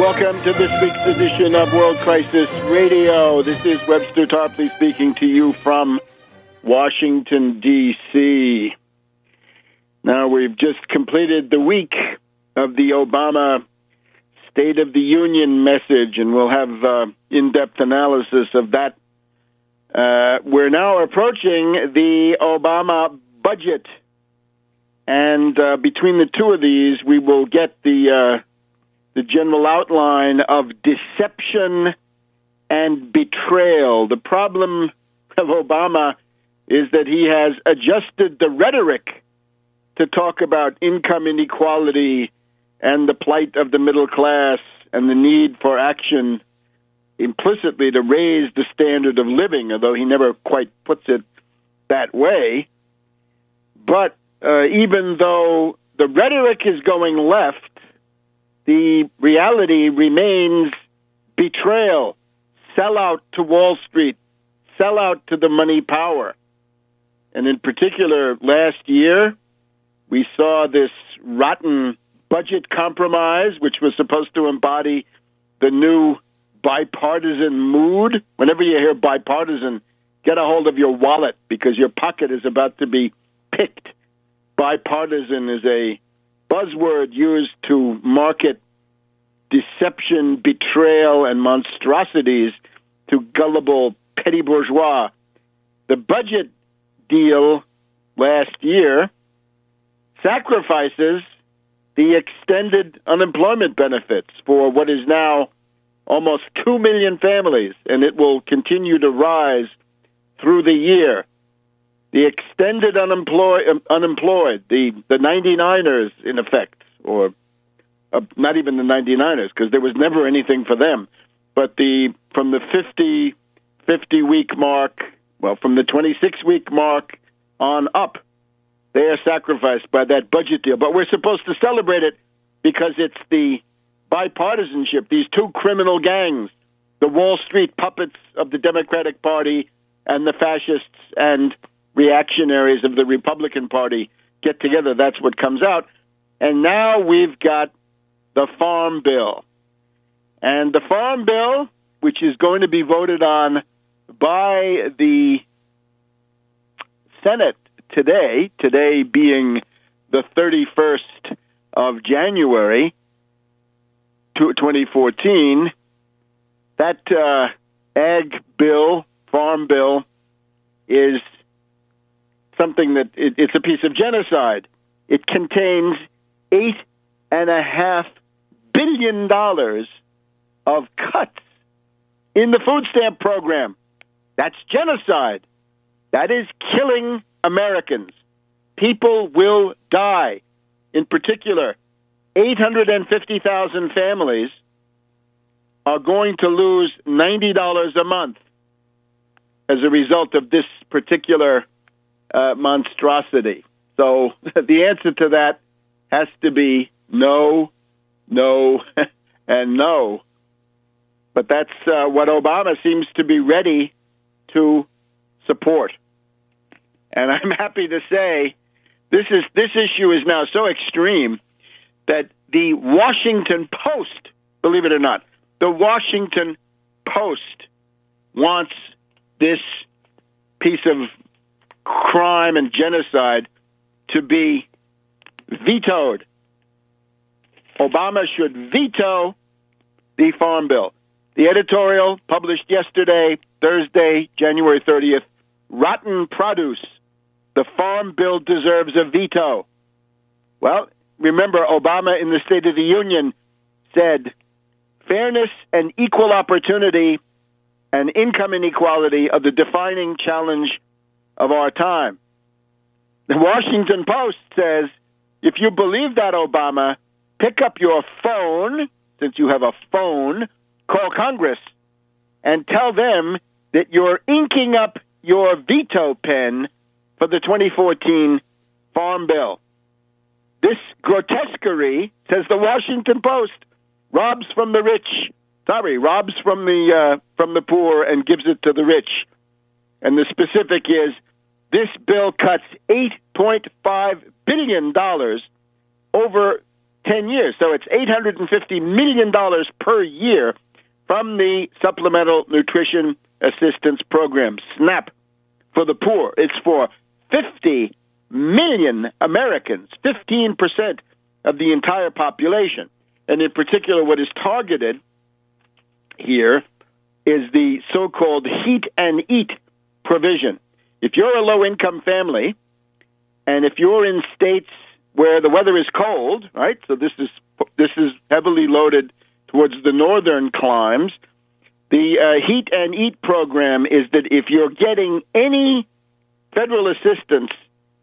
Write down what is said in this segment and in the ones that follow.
Welcome to this week's edition of World Crisis Radio. This is Webster Tarpley speaking to you from Washington, D.C. Now, we've just completed the week of the Obama State of the Union message, and we'll have in-depth analysis of that. We're now approaching the Obama budget, and between the two of these, we will get the general outline of deception and betrayal. The problem of Obama is that he has adjusted the rhetoric to talk about income inequality and the plight of the middle class and the need for action implicitly to raise the standard of living, although he never quite puts it that way. But even though the rhetoric is going left, the reality remains betrayal, sellout to Wall Street, sellout to the money power. And in particular, last year, we saw this rotten budget compromise, which was supposed to embody the new bipartisan mood. Whenever you hear bipartisan, get a hold of your wallet because your pocket is about to be picked. Bipartisan is a buzzword used to market deception, betrayal, and monstrosities to gullible petty bourgeois. The budget deal last year sacrifices the extended unemployment benefits for what is now almost 2 million families, and it will continue to rise through the year. The extended unemployed, the 99ers, in effect, or not even the 99ers, because there was never anything for them, but from the 50-week mark, well, from the 26-week mark on up, they are sacrificed by that budget deal. But we're supposed to celebrate it because it's the bipartisanship, these two criminal gangs, the Wall Street puppets of the Democratic Party and the fascists and reactionaries of the Republican Party get together. That's what comes out. And now we've got the Farm Bill. And the Farm Bill, which is going to be voted on by the Senate today being the 31st of January, 2014, that ag bill, Farm Bill, is something that it's a piece of genocide. It contains $8.5 billion of cuts in the food stamp program. That's genocide. That is killing Americans. People will die. In particular, 850,000 families are going to lose $90 a month as a result of this particular monstrosity. So the answer to that has to be no, no, and no. But that's what Obama seems to be ready to support. And I'm happy to say this issue is now so extreme that the Washington Post, believe it or not, the Washington Post wants this piece of crime and genocide to be vetoed. Obama should veto the Farm Bill. The editorial published yesterday, Thursday, January 30th, rotten produce. The Farm Bill deserves a veto. Well, remember, Obama in the State of the Union said, fairness and equal opportunity and income inequality are the defining challenge of our time. The Washington Post says, if you believe that, Obama, pick up your phone, since you have a phone, call Congress, and tell them that you're inking up your veto pen for the 2014 Farm Bill. This grotesquerie, says the Washington Post, robs from the poor and gives it to the rich. And the specific is, this bill cuts $8.5 billion over 10 years. So it's $850 million per year from the Supplemental Nutrition Assistance Program, SNAP, for the poor. It's for 50 million Americans, 15% of the entire population. And in particular, what is targeted here is the so-called heat and eat provision. If you're a low-income family, and if you're in states where the weather is cold, right? So this is heavily loaded towards the northern climes. The Heat and Eat program is that if you're getting any federal assistance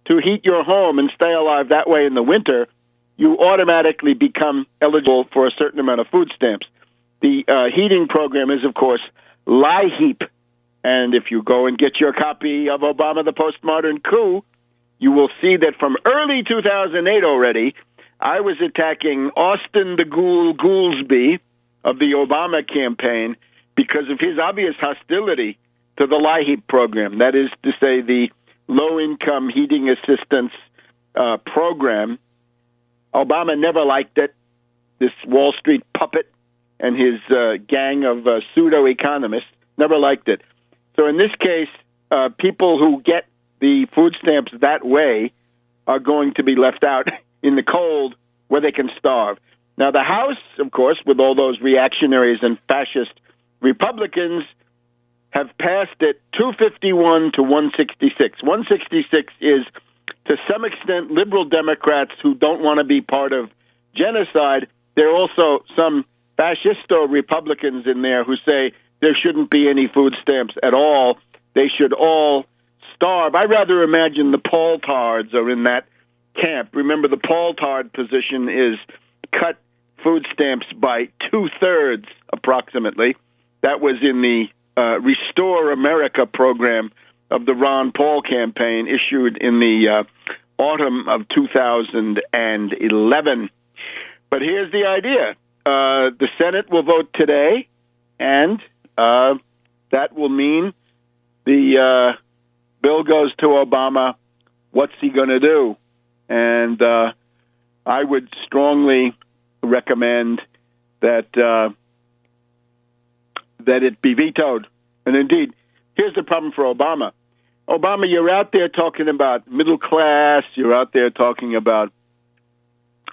to heat your home and stay alive that way in the winter, you automatically become eligible for a certain amount of food stamps. The heating program is, of course, LIHEAP. And if you go and get your copy of Obama, the Postmodern Coup, you will see that from early 2008 already, I was attacking Austin the Ghoul Goolsby of the Obama campaign because of his obvious hostility to the LIHEAP program. That is to say, the low-income heating assistance program. Obama never liked it. This Wall Street puppet and his gang of pseudo-economists never liked it. So in this case, people who get the food stamps that way are going to be left out in the cold where they can starve. Now, the House, of course, with all those reactionaries and fascist Republicans, have passed it 251 to 166. 166 is, to some extent, liberal Democrats who don't want to be part of genocide. There are also some fascisto Republicans in there who say there shouldn't be any food stamps at all. They should all starve. I rather imagine the Paul-Tards are in that camp. Remember, the Paul-Tard position is cut food stamps by 2/3, approximately. That was in the Restore America program of the Ron Paul campaign, issued in the autumn of 2011. But here's the idea. The Senate will vote today, and that will mean the bill goes to Obama. What's he going to do? And I would strongly recommend that it be vetoed. And indeed, here's the problem for Obama. Obama, you're out there talking about middle class. You're out there talking about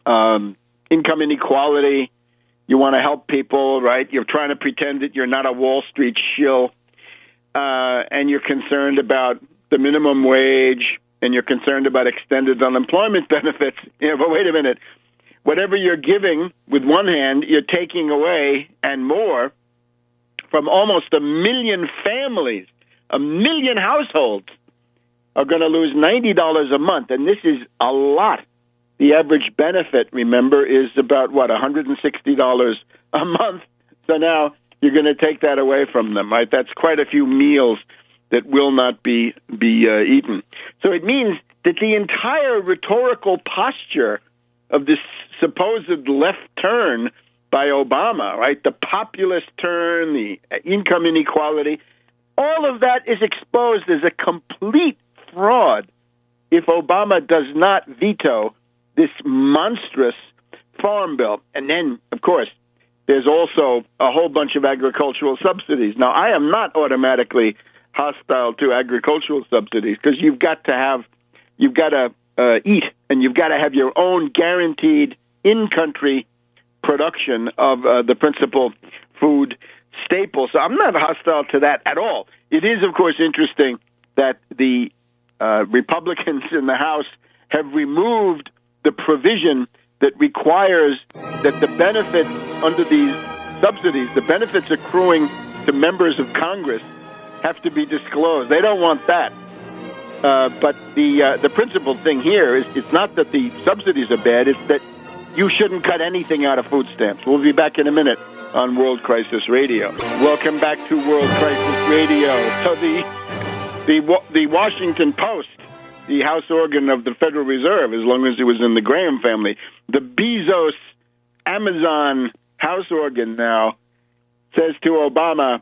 income inequality. You want to help people, right? You're trying to pretend that you're not a Wall Street shill. And you're concerned about the minimum wage, and you're concerned about extended unemployment benefits. But wait a minute. Whatever you're giving with one hand, you're taking away and more from almost 1 million families. 1 million households are going to lose $90 a month, and this is a lot. The average benefit, remember, is about, $160 a month. So now you're going to take that away from them, right? That's quite a few meals that will not be eaten. So it means that the entire rhetorical posture of this supposed left turn by Obama, right, the populist turn, the income inequality, all of that is exposed as a complete fraud if Obama does not veto this monstrous farm bill. And then, of course, there's also a whole bunch of agricultural subsidies. Now, I am not automatically hostile to agricultural subsidies because you've got to eat, and you've got to have your own guaranteed in-country production of the principal food staple. So I'm not hostile to that at all. It is, of course, interesting that the Republicans in the House have removed the provision that requires that the benefits under these subsidies, the benefits accruing to members of Congress, have to be disclosed. They don't want that. But the principal thing here is it's not that the subsidies are bad, it's that you shouldn't cut anything out of food stamps. We'll be back in a minute on World Crisis Radio. Welcome back to World Crisis Radio. So the Washington Post, the house organ of the Federal Reserve, as long as it was in the Graham family, the Bezos Amazon house organ now says to Obama,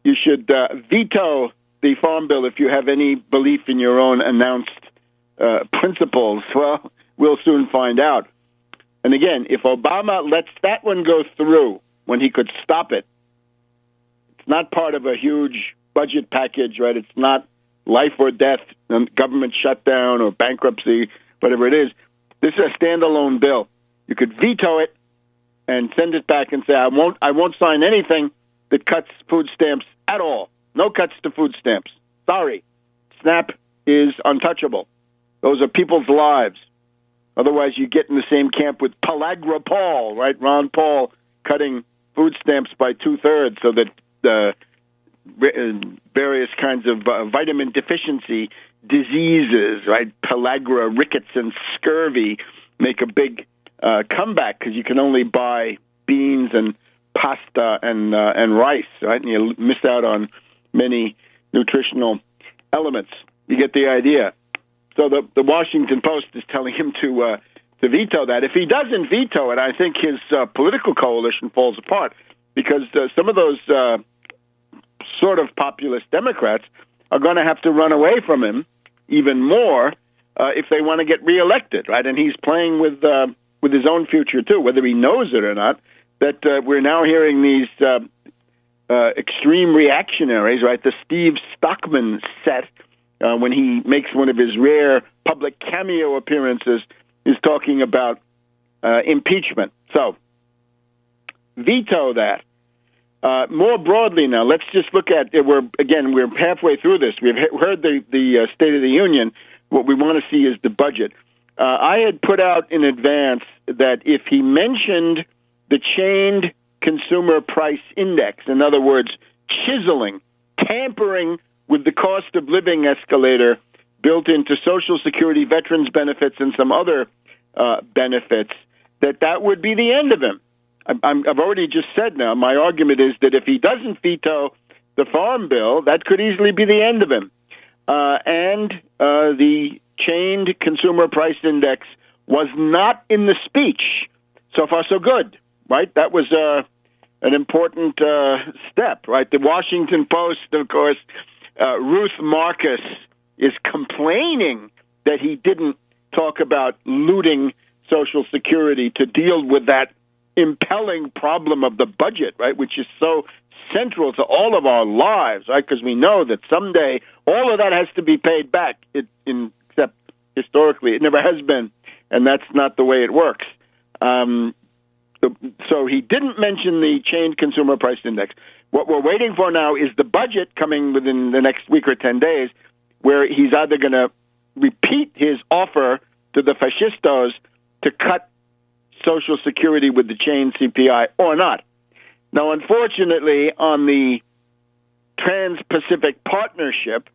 you should veto the farm bill if you have any belief in your own announced principles. Well, we'll soon find out. And again, if Obama lets that one go through when he could stop it, it's not part of a huge budget package, right? It's not life or death, government shutdown or bankruptcy, whatever it is. This is a standalone bill. You could veto it and send it back and say, I won't sign anything that cuts food stamps at all. No cuts to food stamps. Sorry. SNAP is untouchable. Those are people's lives. Otherwise, you get in the same camp with Pellagra Paul, right? Ron Paul cutting food stamps by 2/3 so that the various kinds of vitamin deficiency diseases, right? Pellagra, rickets, and scurvy make a big comeback because you can only buy beans and pasta and rice, right? And you miss out on many nutritional elements. You get the idea. So the Washington Post is telling him to veto that. If he doesn't veto it, I think his political coalition falls apart because some of those sort of populist Democrats are going to have to run away from him even more if they want to get reelected, right? And he's playing with his own future too, whether he knows it or not. That we're now hearing these extreme reactionaries, right? The Steve Stockman set. When he makes one of his rare public cameo appearances, is talking about impeachment. So, veto that. More broadly now, let's just look at, we're halfway through this. We've heard the State of the Union. What we want to see is the budget. I had put out in advance that if he mentioned the chained consumer price index, in other words, chiseling, tampering with the cost of living escalator built into Social Security, veterans benefits, and some other benefits, that would be the end of him. I've already just said now, my argument is that if he doesn't veto the farm bill, that could easily be the end of him. And the chained consumer price index was not in the speech. So far, so good, right? That was an important step, right? The Washington Post, of course, Ruth Marcus is complaining that he didn't talk about looting Social Security to deal with that impelling problem of the budget, right, which is so central to all of our lives, right, because we know that someday all of that has to be paid back, except historically it never has been, and that's not the way it works. So he didn't mention the chained consumer price index. What we're waiting for now is the budget coming within the next week or 10 days, where he's either going to repeat his offer to the fascistos to cut Social Security with the chained CPI or not. Now, unfortunately, on the Trans-Pacific Partnership,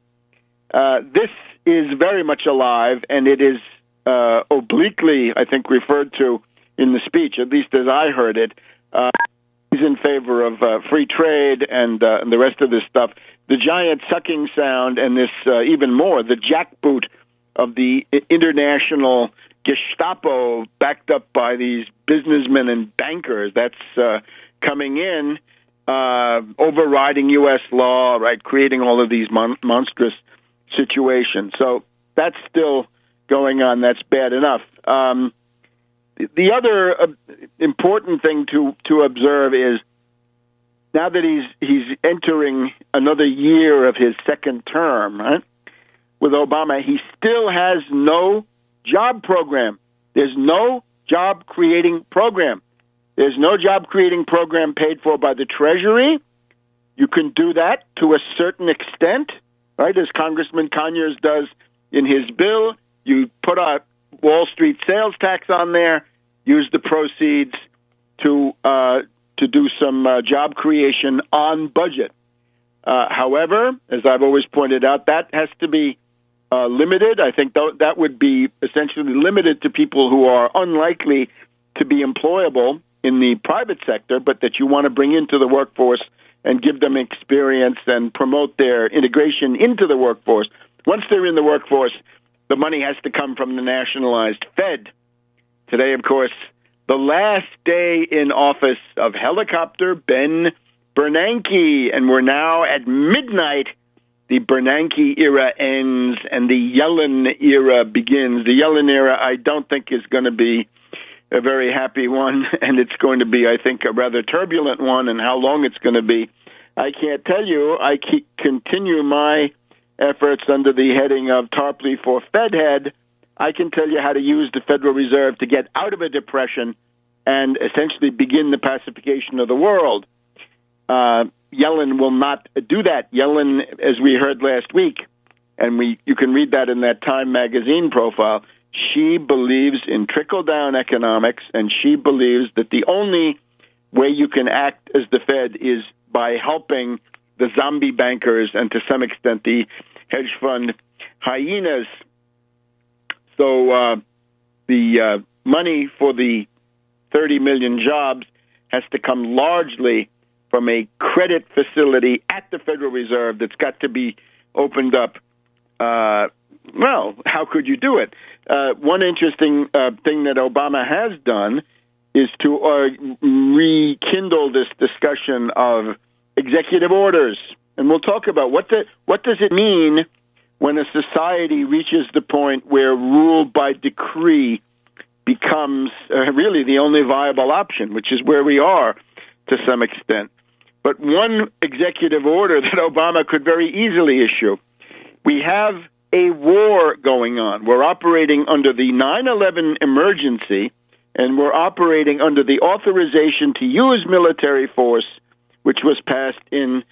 this is very much alive, and it is obliquely, I think, referred to in the speech, at least as I heard it. He's in favor of free trade and the rest of this stuff. The giant sucking sound and this even more, the jackboot of the international Gestapo backed up by these businessmen and bankers, that's coming in, overriding U.S. law, right, creating all of these monstrous situations. So that's still going on. That's bad enough. The other important thing to observe is now that he's entering another year of his second term, right, with Obama, he still has no job program. There's no job-creating program. There's no job-creating program paid for by the Treasury. You can do that to a certain extent, right, as Congressman Conyers does in his bill. You put a Wall Street sales tax on there, use the proceeds to do some job creation on budget. However, as I've always pointed out, that has to be limited. I think that would be essentially limited to people who are unlikely to be employable in the private sector, but that you want to bring into the workforce and give them experience and promote their integration into the workforce. Once they're in the workforce, the money has to come from the nationalized Fed. Today, of course, the last day in office of helicopter Ben Bernanke, and we're now at midnight. The Bernanke era ends and the Yellen era begins. The Yellen era, I don't think, is going to be a very happy one, and it's going to be, I think, a rather turbulent one, and how long it's going to be, I can't tell you. I continue my efforts under the heading of Tarpley4FedHead. I can tell you how to use the Federal Reserve to get out of a depression and essentially begin the pacification of the world. Yellen will not do that. Yellen, as we heard last week, and you can read that in that Time magazine profile, she believes in trickle-down economics, and she believes that the only way you can act as the Fed is by helping the zombie bankers and, to some extent, the hedge fund hyenas. So the money for the 30 million jobs has to come largely from a credit facility at the Federal Reserve that's got to be opened up. Well, how could you do it? One interesting thing that Obama has done is to rekindle this discussion of executive orders. And we'll talk about what does it mean when a society reaches the point where rule by decree becomes really the only viable option, which is where we are to some extent. But one executive order that Obama could very easily issue, we have a war going on. We're operating under the 9/11 emergency, and we're operating under the authorization to use military force, which was passed in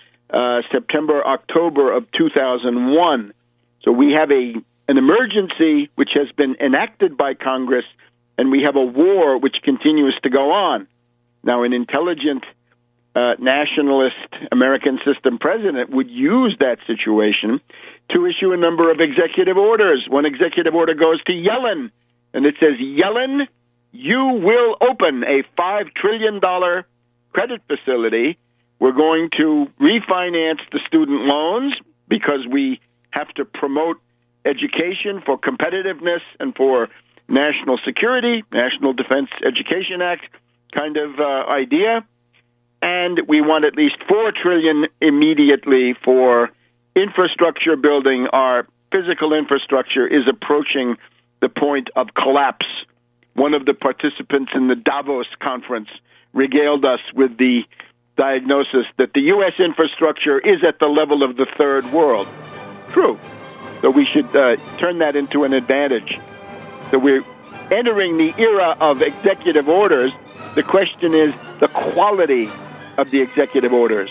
September, October of 2001. So we have an emergency which has been enacted by Congress, and we have a war which continues to go on. Now, an intelligent nationalist American system president would use that situation to issue a number of executive orders. One executive order goes to Yellen, and it says, Yellen, you will open a $5 trillion credit facility. We're going to refinance the student loans because we have to promote education for competitiveness and for national security, National Defense Education Act kind of idea. And we want at least $4 trillion immediately for infrastructure building. Our physical infrastructure is approaching the point of collapse. One of the participants in the Davos conference regaled us with the diagnosis that the U.S. infrastructure is at the level of the third world. True. So we should turn that into an advantage. So we're entering the era of executive orders. The question is the quality of the executive orders.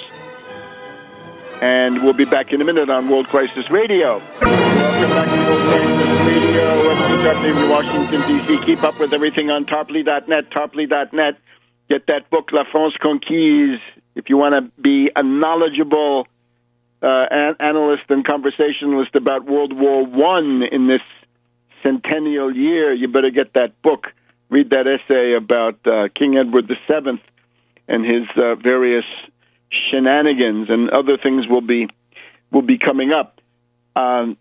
And we'll be back in a minute on World Crisis Radio. Welcome back to World Crisis Radio. Webster Tarpley in Washington, D.C. Keep up with everything on Tarpley.net, Tarpley.net. Get that book, La France Conquise. If you want to be a knowledgeable analyst and conversationalist about World War I in this centennial year, you better get that book. Read that essay about King Edward VII and his various shenanigans, and other things will be coming up. The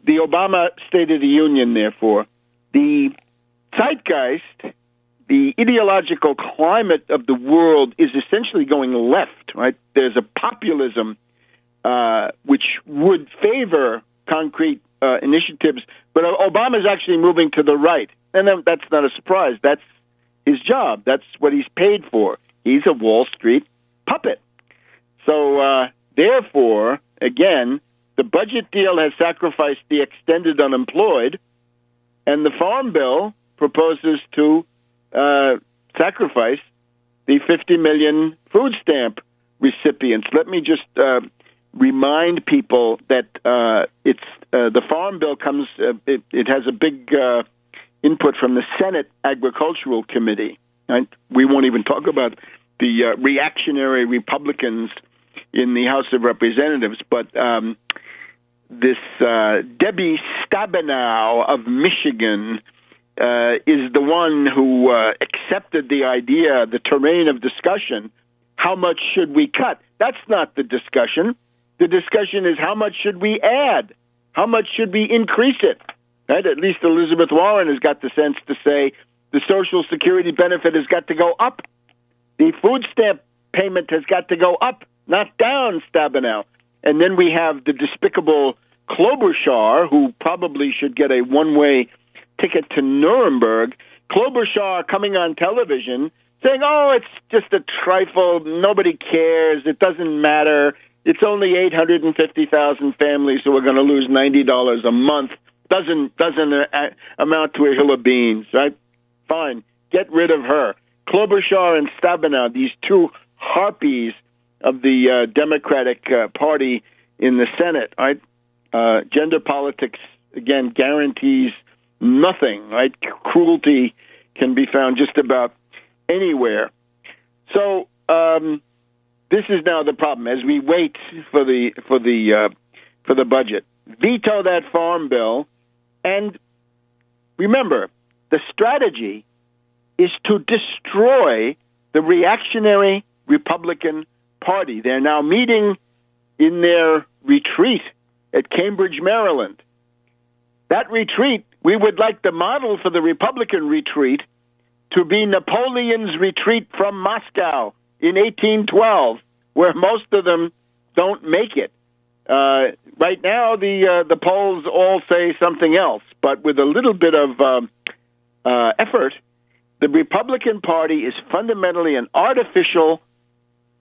Obama State of the Union, therefore, the zeitgeist, the ideological climate of the world is essentially going left, right? There's a populism which would favor concrete initiatives, but Obama's actually moving to the right. And that's not a surprise. That's his job. That's what he's paid for. He's a Wall Street puppet. So, therefore, again, the budget deal has sacrificed the extended unemployed, and the Farm Bill proposes to sacrifice the 50 million food stamp recipients. Let me just remind people that it's the Farm Bill comes. It has a big input from the Senate Agricultural Committee. Right? We won't even talk about the reactionary Republicans in the House of Representatives, but this Debbie Stabenow of Michigan is the one who accepted the idea, the terrain of discussion. How much should we cut? That's not the discussion. The discussion is how much should we add? How much should we increase it? Right? At least Elizabeth Warren has got the sense to say the Social Security benefit has got to go up. The food stamp payment has got to go up, not down, Stabenow. And then we have the despicable Klobuchar, who probably should get a one-way ticket to Nuremberg. Klobuchar coming on television saying, oh, it's just a trifle, nobody cares, it doesn't matter, it's only 850,000 families who are going to lose $90 a month, doesn't amount to a hill of beans, right? Fine, get rid of her. Klobuchar and Stabenow, these two harpies of the Democratic Party in the Senate, right? Gender politics, again, guarantees nothing, right? Cruelty can be found just about anywhere. So this is now the problem as we wait for the budget. Veto that farm bill, and remember, the strategy is to destroy the reactionary Republican Party. They're now meeting in their retreat at Cambridge, Maryland. That retreat, we would like the model for the Republican retreat to be Napoleon's retreat from Moscow in 1812, where most of them don't make it. Right now, the polls all say something else, but with a little bit of effort, the Republican Party is fundamentally an artificial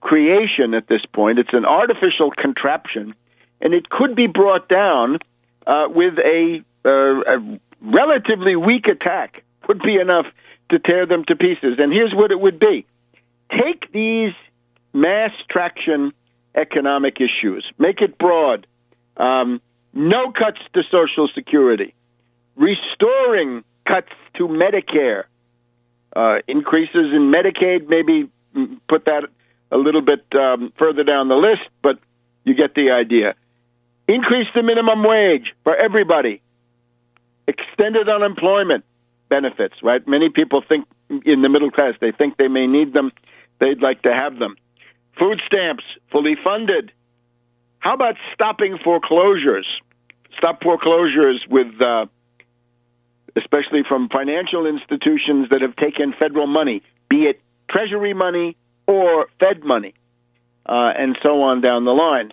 creation at this point. It's an artificial contraption, and it could be brought down with a relatively weak attack. Would be enough to tear them to pieces. And here's what it would be. Take these mass traction economic issues, make it broad, no cuts to Social Security, restoring cuts to Medicare, increases in Medicaid, maybe put that a little bit further down the list, but you get the idea. Increase the minimum wage for everybody. Extended unemployment benefits, right? Many people think in the middle class, they think they may need them. They'd like to have them. Food stamps, fully funded. How about stopping foreclosures? Stop foreclosures with, especially from financial institutions that have taken federal money, be it Treasury money or Fed money, and so on down the line.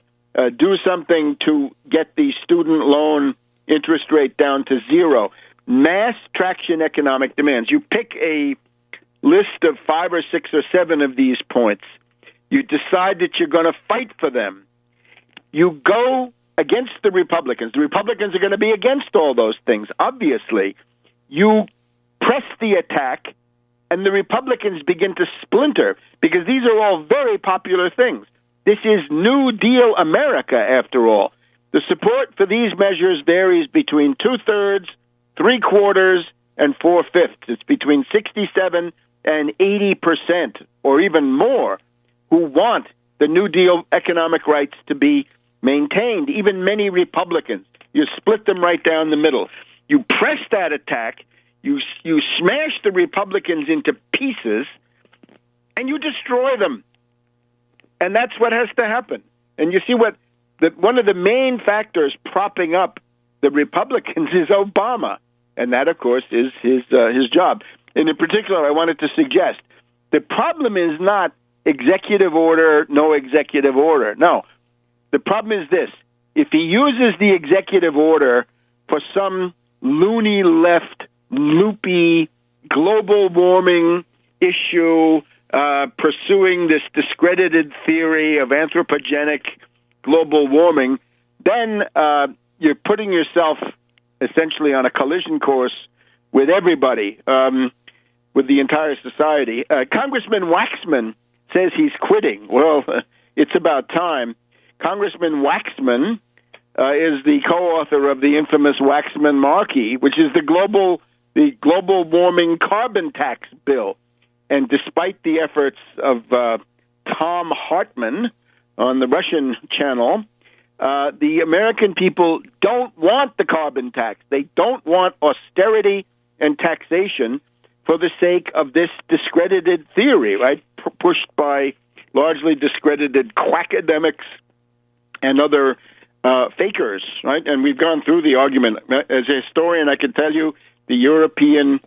Do something to get the student loan interest rate down to zero. Mass traction economic demands. You pick a list of 5 or 6 or 7 of these points. You decide that you're going to fight for them. You go against the Republicans. The Republicans are going to be against all those things, obviously. You press the attack, and the Republicans begin to splinter, because these are all very popular things. This is New Deal America, after all. The support for these measures varies between 2/3, 3/4, and 4/5. It's between 67 and 80%, or even more, who want the New Deal economic rights to be maintained. Even many Republicans. You split them right down the middle. You press that attack, you smash the Republicans into pieces, and you destroy them. And that's what has to happen. And you see one of the main factors propping up the Republicans is Obama. And that, of course, is his job. And in particular, I wanted to suggest, the problem is not executive order, no executive order. No. The problem is this. If he uses the executive order for some loony left, loopy, global warming issue, pursuing this discredited theory of anthropogenic global warming, then you're putting yourself essentially on a collision course with everybody, with the entire society. Congressman Waxman says he's quitting. Well, it's about time. Congressman Waxman is the co-author of the infamous Waxman-Markey, which is the global warming carbon tax bill. And despite the efforts of Tom Hartman on the Russian channel, the American people don't want the carbon tax. They don't want austerity and taxation for the sake of this discredited theory, right? Pushed by largely discredited quackademics and other fakers, right? And we've gone through the argument. As a historian, I can tell you the European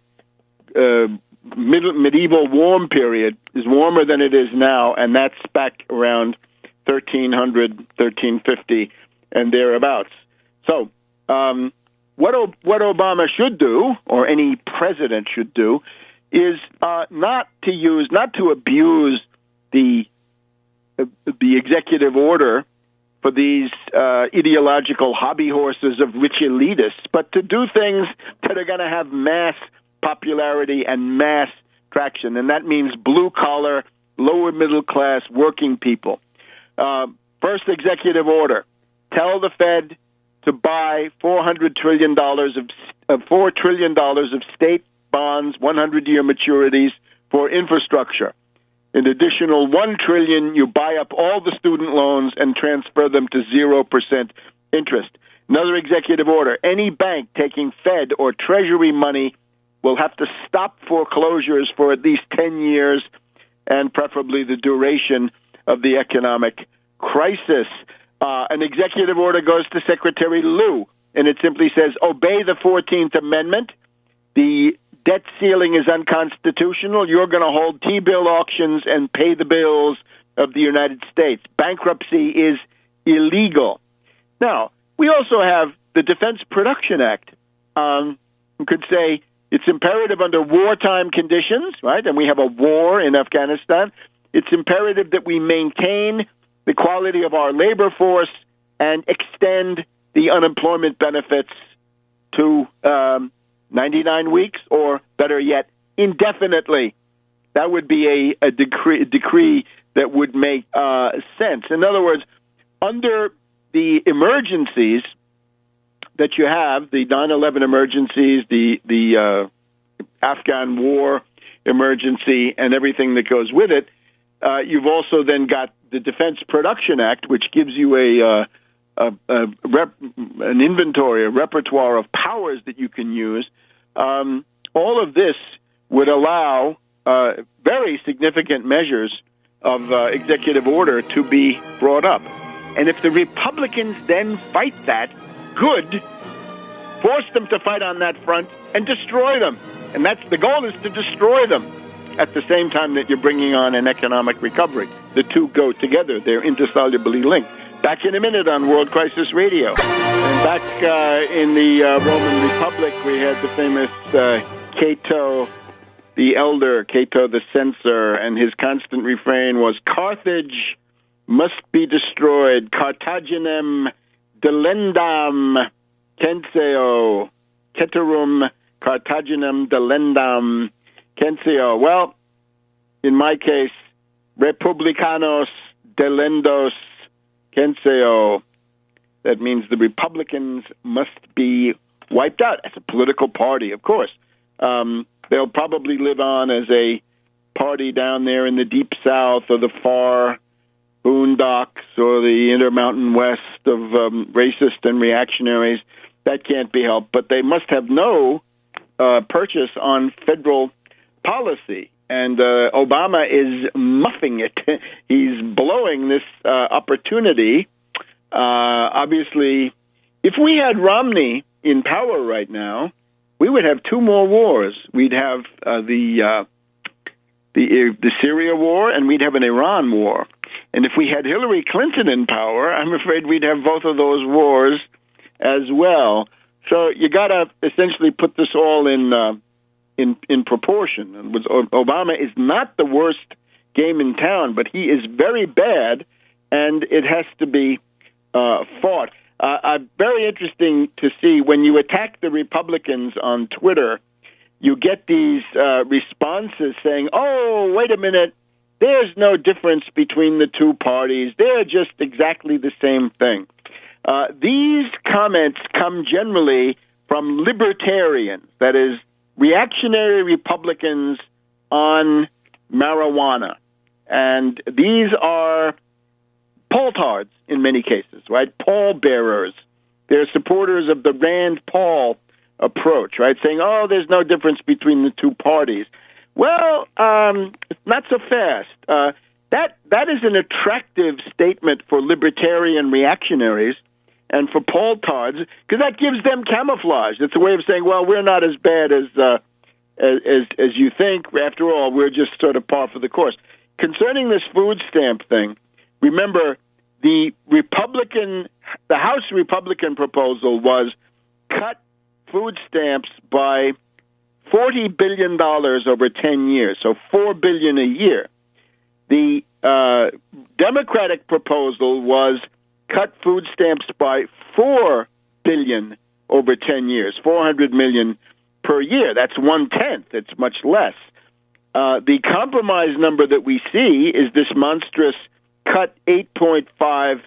medieval warm period is warmer than it is now, and that's back around 1300, 1350, and thereabouts. So what Obama should do, or any president should do, is not to abuse the executive order for these ideological hobby horses of rich elitists, but to do things that are going to have mass popularity and mass traction, and that means blue-collar, lower-middle-class working people. First executive order, tell the Fed to buy $4 trillion of state bonds, 100-year maturities for infrastructure. An additional $1 trillion, you buy up all the student loans and transfer them to 0% interest. Another executive order, any bank taking Fed or Treasury money will have to stop foreclosures for at least 10 years and preferably the duration of the economic crisis. An executive order goes to Secretary Lew, and it simply says, obey the 14th Amendment. The debt ceiling is unconstitutional. You're going to hold T-bill auctions and pay the bills of the United States. Bankruptcy is illegal. Now, we also have the Defense Production Act. You could say it's imperative under wartime conditions, right? And we have a war in Afghanistan. It's imperative that we maintain the quality of our labor force and extend the unemployment benefits to 99 weeks, or better yet, indefinitely. That would be a decree that would make sense. In other words, under the emergencies that you have, the 9/11 emergencies, the Afghan war emergency, and everything that goes with it, you've also then got the Defense Production Act, which gives you an inventory, a repertoire of powers that you can use. All of this would allow very significant measures of executive order to be brought up. And if the Republicans then fight that, good, force them to fight on that front and destroy them. And that's the goal, is to destroy them at the same time that you're bringing on an economic recovery. The two go together. They're indissolubly linked. Back in a minute on World Crisis Radio. And back in the Roman Republic, we had the famous Cato the Elder, Cato the Censor, and his constant refrain was, Carthage must be destroyed. Carthaginem delendam censeo. Ceterum Carthaginem delendam censeo. Well, in my case, Republicanos delendos censeo. That means the Republicans must be wiped out as a political party, of course. They'll probably live on as a party down there in the Deep South or the far boondocks or the Intermountain West of racist and reactionaries. That can't be helped. But they must have no purchase on federal policy. And Obama is muffing it. He's blowing this opportunity. Obviously, if we had Romney in power right now, we would have two more wars. We'd have the Syria war, and we'd have an Iran war. And if we had Hillary Clinton in power, I'm afraid we'd have both of those wars as well. So you got to essentially put this all in proportion. And Obama is not the worst game in town, but he is very bad, and it has to be fought. Very interesting to see when you attack the Republicans on Twitter, you get these responses saying, oh, wait a minute, there's no difference between the two parties. They're just exactly the same thing. These comments come generally from libertarians, that is, reactionary Republicans on marijuana. And these are Paul-tards in many cases, right? Paul-bearers. They're supporters of the Rand Paul approach, right? Saying, oh, there's no difference between the two parties. Well, not so fast. That is an attractive statement for libertarian reactionaries and for Paul-tards, because that gives them camouflage. It's a way of saying, well, we're not as bad as you think. After all, we're just sort of par for the course. Concerning this food stamp thing, remember, the House Republican proposal was cut food stamps by $40 billion over 10 years, so $4 billion a year. The Democratic proposal was cut food stamps by $4 billion over 10 years, $400 million per year. That's 1/10. It's much less. The compromise number that we see is this monstrous cut $8.5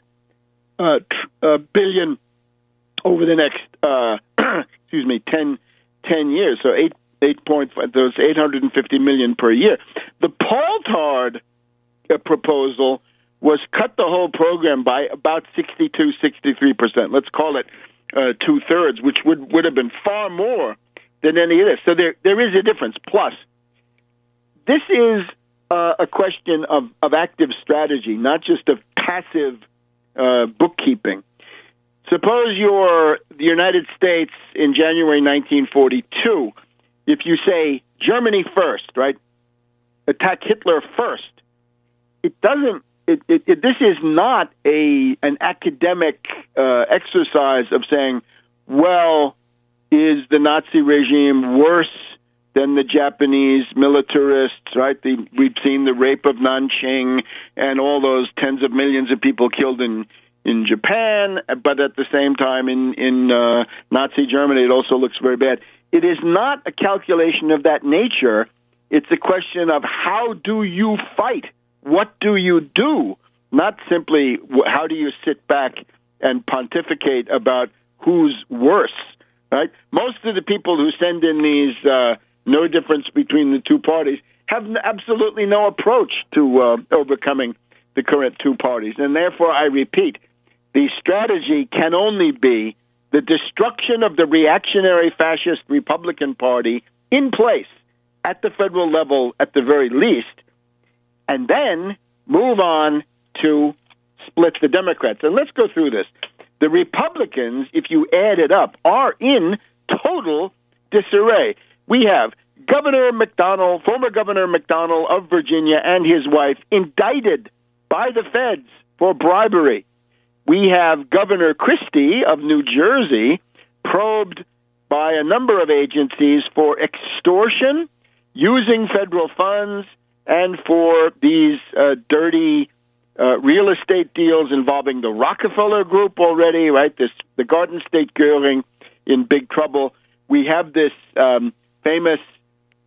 billion over the next 10 years. So 8.5, those $850 million per year. The Paul-Tard proposal was cut the whole program by about 63%. Let's call it 2/3, which would have been far more than any of this. So there is a difference. Plus, this is a question of active strategy, not just of passive bookkeeping. Suppose you're the United States in January 1942. If you say Germany first, right? Attack Hitler first. It doesn't. This is not an academic exercise of saying, well, is the Nazi regime worse than the Japanese militarists, right? We've seen the rape of Nanjing and all those tens of millions of people killed in Japan, but at the same time in Nazi Germany, it also looks very bad. It is not a calculation of that nature. It's a question of how do you fight? What do you do? Not simply how do you sit back and pontificate about who's worse, right? Most of the people who send in these no difference between the two parties have absolutely no approach to overcoming the current two parties. And therefore, I repeat, the strategy can only be the destruction of the reactionary fascist Republican Party in place at the federal level at the very least, and then move on to split the Democrats. And let's go through this. The Republicans, if you add it up, are in total disarray. We have Governor McDonnell, former Governor McDonnell of Virginia, and his wife indicted by the feds for bribery. We have Governor Christie of New Jersey probed by a number of agencies for extortion, using federal funds, and for these dirty real estate deals involving the Rockefeller Group already, right? The Garden State Göring in big trouble. We have this famous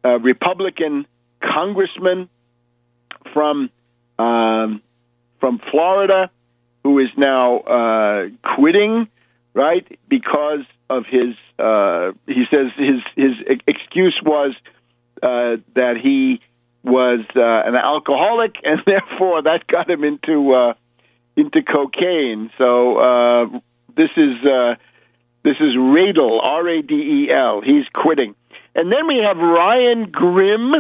Republican congressman from Florida who is now quitting, right? Because of his, he says his excuse was that he was an alcoholic, and therefore that got him into cocaine. So this is Radel, R-A-D-E-L. He's quitting. And then we have Ryan Grimm.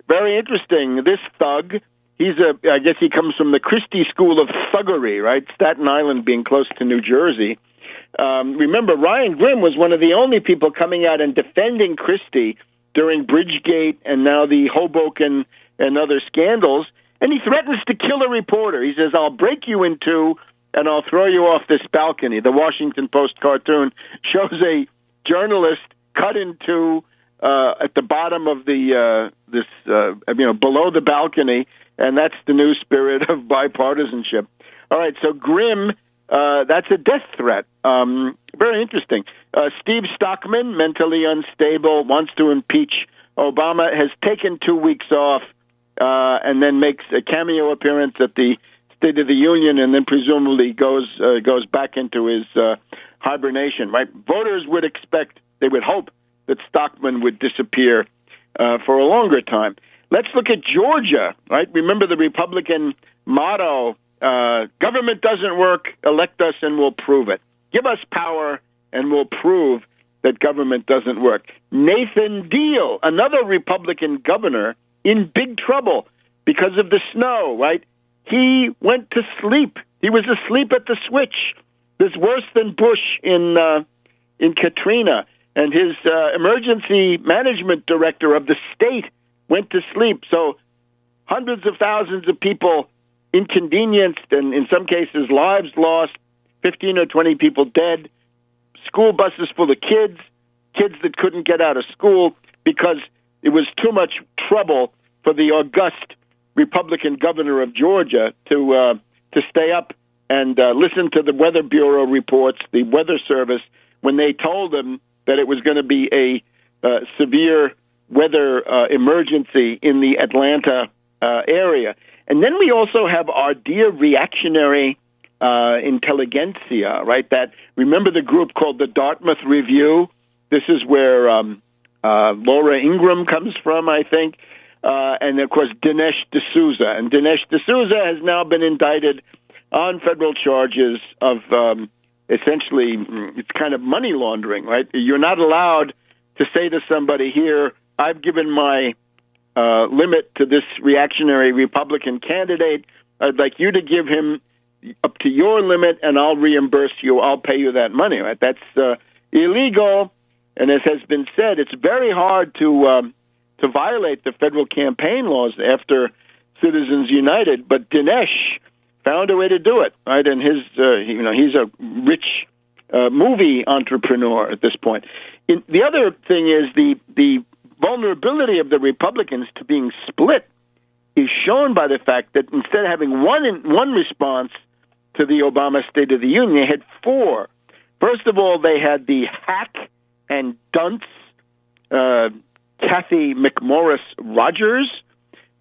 Very interesting. This thug. I guess he comes from the Christie School of Thuggery, right? Staten Island being close to New Jersey. Remember, Ryan Grimm was one of the only people coming out and defending Christie during Bridgegate and now the Hoboken and other scandals. And he threatens to kill a reporter. He says, I'll break you in two and I'll throw you off this balcony. The Washington Post cartoon shows a journalist cut in two at the bottom of the below the balcony, and that's the new spirit of bipartisanship. All right, so Grimm, that's a death threat. Very interesting. Steve Stockman, mentally unstable, wants to impeach Obama, has taken 2 weeks off, and then makes a cameo appearance at the State of the Union, and then presumably goes back into his hibernation. Right? Voters would expect, they would hope, that Stockman would disappear for a longer time. Let's look at Georgia. Right? Remember the Republican motto: government doesn't work, elect us and we'll prove it. Give us power and we'll prove that government doesn't work. Nathan Deal, another Republican governor, in big trouble because of the snow, right? He went to sleep. He was asleep at the switch. It's worse than Bush in Katrina. And his emergency management director of the state went to sleep. So hundreds of thousands of people inconvenienced, and in some cases lives lost, 15 or 20 people dead, school buses full of kids, kids that couldn't get out of school because it was too much trouble for the august Republican governor of Georgia to stay up and listen to the Weather Bureau reports, the Weather Service, when they told him that it was going to be a severe weather emergency in the Atlanta area. And then we also have our dear reactionary intelligentsia, right? That, remember the group called the Dartmouth Review? This is where Laura Ingraham comes from, I think. And, of course, Dinesh D'Souza. And Dinesh D'Souza has now been indicted on federal charges of essentially, it's kind of money laundering, right? You're not allowed to say to somebody here, I've given my limit to this reactionary Republican candidate. I'd like you to give him up to your limit, and I'll reimburse you. I'll pay you that money, right? That's illegal. And as has been said, it's very hard to violate the federal campaign laws after Citizens United. But Dinesh found a way to do it, right? And his, he's a rich movie entrepreneur at this point. The other thing is the vulnerability of the Republicans to being split is shown by the fact that instead of having one response to the Obama State of the Union, they had four. First of all, they had the hack and dunce Kathy McMorris Rogers,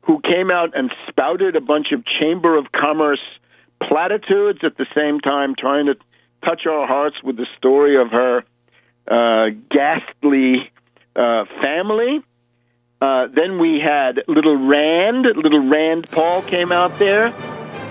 who came out and spouted a bunch of Chamber of Commerce platitudes at the same time trying to touch our hearts with the story of her ghastly family. Then we had Little Rand Paul came out there.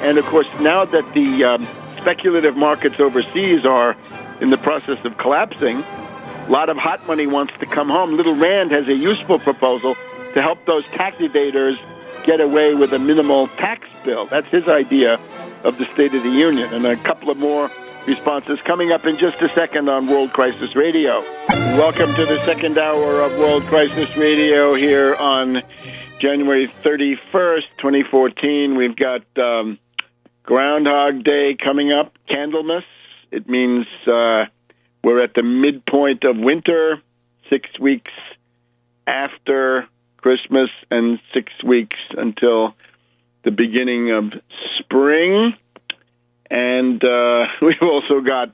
And, of course, now that the speculative markets overseas are in the process of collapsing, a lot of hot money wants to come home. Little Rand has a useful proposal to help those tax evaders get away with a minimal tax bill. That's his idea of the State of the Union. And a couple of more responses coming up in just a second on World Crisis Radio. Welcome to the second hour of World Crisis Radio here on January 31st, 2014. We've got Groundhog Day coming up, Candlemas. It means we're at the midpoint of winter, 6 weeks after Christmas and 6 weeks until the beginning of spring. And we've also got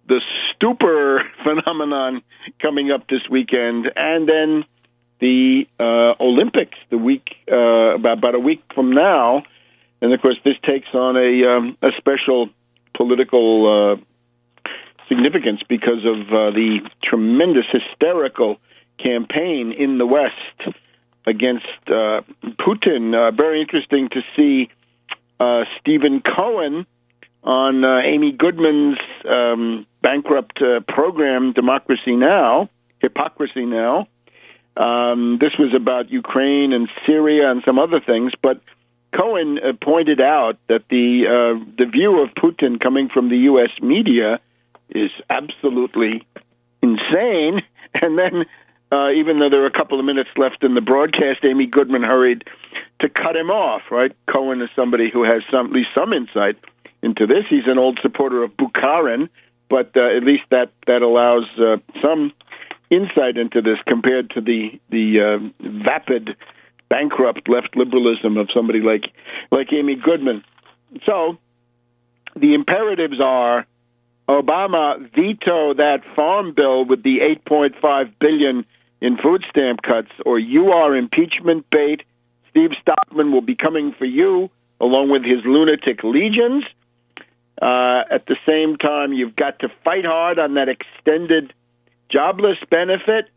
the stupor phenomenon coming up this weekend, and then the Olympics the week about a week from now. And, of course, this takes on a special political significance because of the tremendous hysterical campaign in the West against Putin. Very interesting to see Stephen Cohen on Amy Goodman's bankrupt program, Hypocrisy Now. This was about Ukraine and Syria and some other things, but Cohen pointed out that the view of Putin coming from the U.S. media is absolutely insane. And then, even though there are a couple of minutes left in the broadcast, Amy Goodman hurried to cut him off, right? Cohen is somebody who has at least some insight into this. He's an old supporter of Bukharin, but at least that allows some insight into this compared to the vapid, bankrupt left liberalism of somebody like Amy Goodman. So the imperatives are Obama veto that farm bill with the $8.5 billion in food stamp cuts, or you are impeachment bait. Steve Stockman will be coming for you, along with his lunatic legions. At the same time, you've got to fight hard on that extended jobless benefit,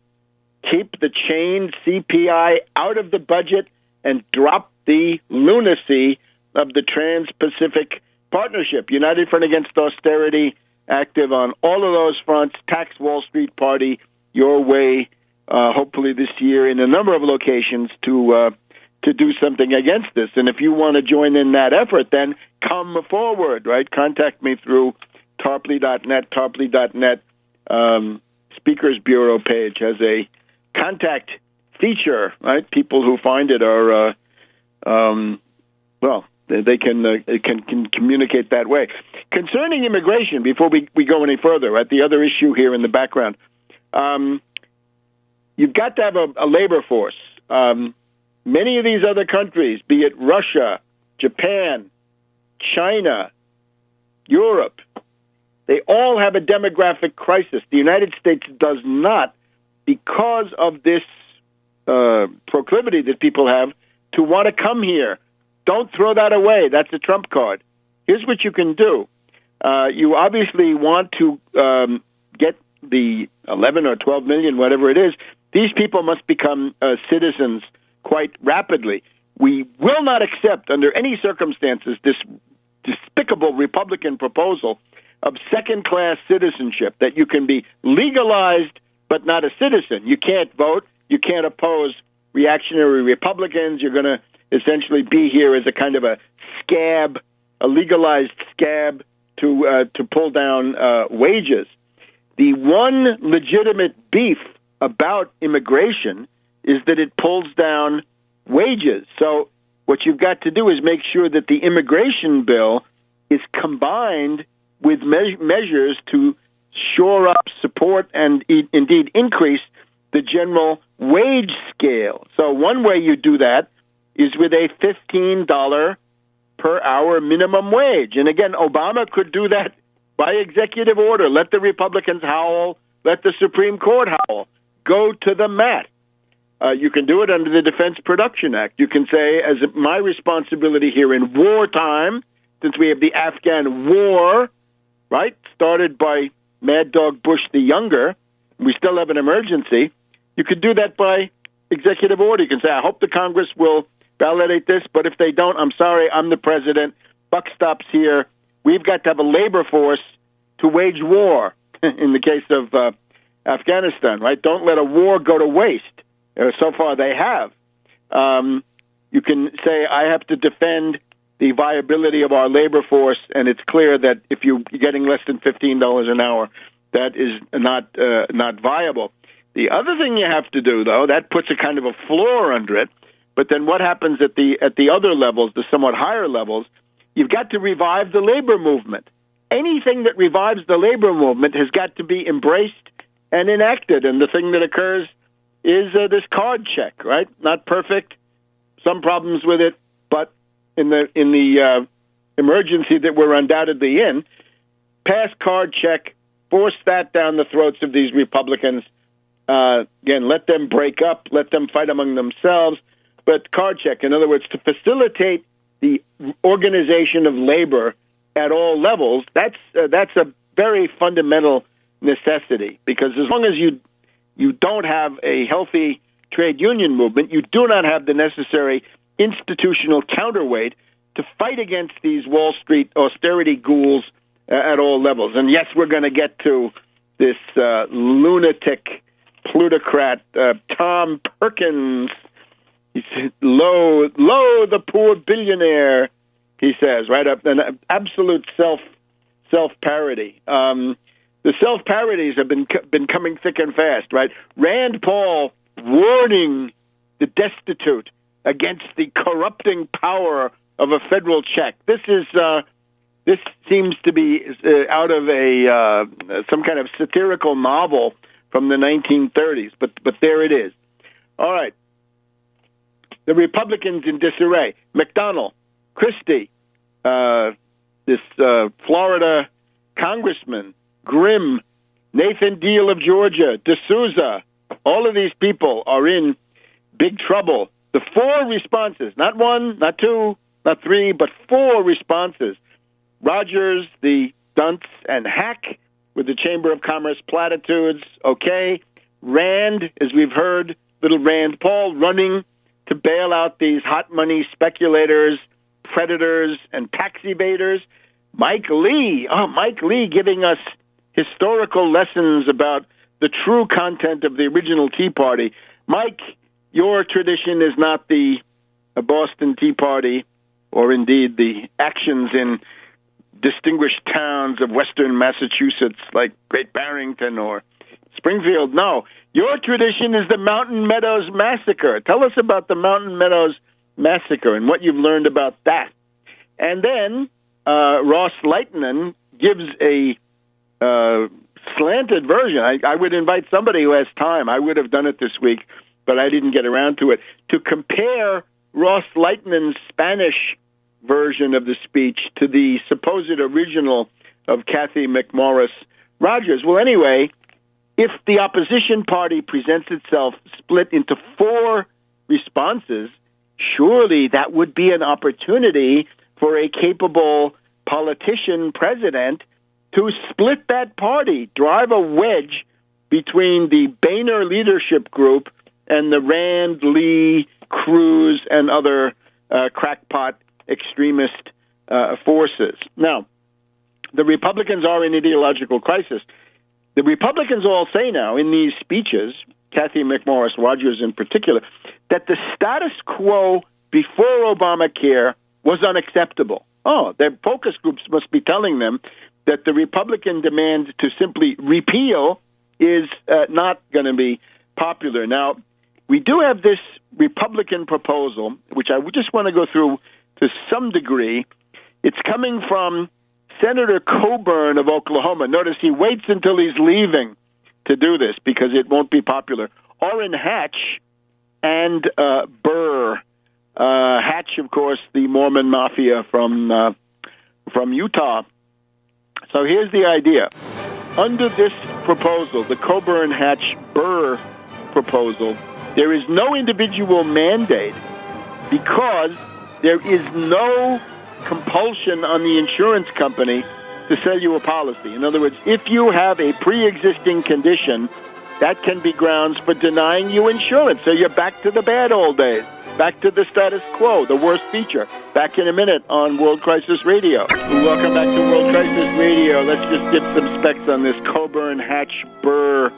keep the chain CPI out of the budget, and drop the lunacy of the Trans-Pacific Partnership. United Front Against Austerity, active on all of those fronts. Tax Wall Street Party, your way, hopefully this year in a number of locations to do something against this. And if you want to join in that effort, then come forward, right? Contact me through Tarpley.net. Tarpley.net Speakers Bureau page has a contact feature, right? People who find it are, they can communicate that way. Concerning immigration, before we go any further, right? The other issue here in the background, you've got to have a labor force. Many of these other countries, be it Russia, Japan, China, Europe, they all have a demographic crisis. The United States does not, because of this proclivity that people have to want to come here. Don't throw that away. That's a trump card. Here's what you can do. You obviously want to get the 11 or 12 million, whatever it is. These people must become citizens quite rapidly. We will not accept, under any circumstances, this despicable Republican proposal of second-class citizenship, that you can be legalized but not a citizen. You can't vote. You can't oppose reactionary Republicans. You're going to essentially be here as a kind of a scab, a legalized scab to pull down wages. The one legitimate beef about immigration is that it pulls down wages. So what you've got to do is make sure that the immigration bill is combined with measures to shore up, support, and indeed increase the general wage scale. So one way you do that is with a $15 per hour minimum wage. And again, Obama could do that by executive order. Let the Republicans howl. Let the Supreme Court howl. Go to the mat. You can do it under the Defense Production Act. You can say, as my responsibility here in wartime, since we have the Afghan war, right, started by Mad Dog Bush the Younger, we still have an emergency. You could do that by executive order. You can say, I hope the Congress will validate this, but if they don't, I'm sorry, I'm the president. Buck stops here. We've got to have a labor force to wage war in the case of Afghanistan, right? Don't let a war go to waste. So far they have. You can say, I have to defend the viability of our labor force, and it's clear that if you're getting less than $15 an hour, that is not viable. The other thing you have to do, though, that puts a kind of a floor under it, but then what happens at the other levels, the somewhat higher levels, you've got to revive the labor movement. Anything that revives the labor movement has got to be embraced and enacted, and the thing that occurs is this card check, right? Not perfect, some problems with it, but in the emergency that we're undoubtedly in, pass card check, force that down the throats of these Republicans. Again, let them break up, let them fight among themselves, but card check, in other words, to facilitate the organization of labor at all levels, that's a very fundamental necessity, because as long as you don't have a healthy trade union movement, you do not have the necessary institutional counterweight to fight against these Wall Street austerity ghouls at all levels. And yes, we're going to get to this lunatic plutocrat, Tom Perkins. He said, lo, the poor billionaire, he says, right up, an absolute self-parody. The self-parodies have been coming thick and fast, right? Rand Paul warning the destitute against the corrupting power of a federal check. This seems to be out of some kind of satirical novel from the 1930s, but there it is. All right. The Republicans in disarray. McDonnell, Christie, this Florida congressman, Grimm, Nathan Deal of Georgia, D'Souza, all of these people are in big trouble. The four responses, not one, not two, not three, but four responses. Rogers, the dunce, and Hack with the Chamber of Commerce platitudes, okay. Rand, as we've heard, little Rand Paul running to bail out these hot money speculators, predators, and tax evaders. Mike Lee giving us historical lessons about the true content of the original Tea Party. Mike, your tradition is not the Boston Tea Party, or indeed the actions in distinguished towns of western Massachusetts like Great Barrington or Springfield. No, your tradition is the Mountain Meadows Massacre. Tell us about the Mountain Meadows Massacre and what you've learned about that. And then Ross Lightman gives a slanted version. I would invite somebody who has time. I would have done it this week, but I didn't get around to it, to compare Ross Lightman's Spanish version of the speech to the supposed original of Kathy McMorris Rogers. Well, anyway, if the opposition party presents itself split into 4 responses, surely that would be an opportunity for a capable politician president to split that party, drive a wedge between the Boehner leadership group and the Rand, Lee, Cruz, and other crackpot extremist forces. Now, the Republicans are in ideological crisis. The Republicans all say now in these speeches, Kathy McMorris Rogers in particular, that the status quo before Obamacare was unacceptable. Oh, their focus groups must be telling them that the Republican demand to simply repeal is not going to be popular. Now, we do have this Republican proposal, which I just want to go through to some degree. It's coming from Senator Coburn of Oklahoma. Notice he waits until he's leaving to do this because it won't be popular. Orrin Hatch and Burr. Hatch, of course, the Mormon Mafia from Utah. So here's the idea. Under this proposal, the Coburn-Hatch-Burr proposal, there is no individual mandate because there is no compulsion on the insurance company to sell you a policy. In other words, if you have a pre-existing condition, that can be grounds for denying you insurance. So you're back to the bad old days, back to the status quo, the worst feature. Back in a minute on World Crisis Radio. Welcome back to World Crisis Radio. Let's just get some specs on this Coburn-Hatch-Burr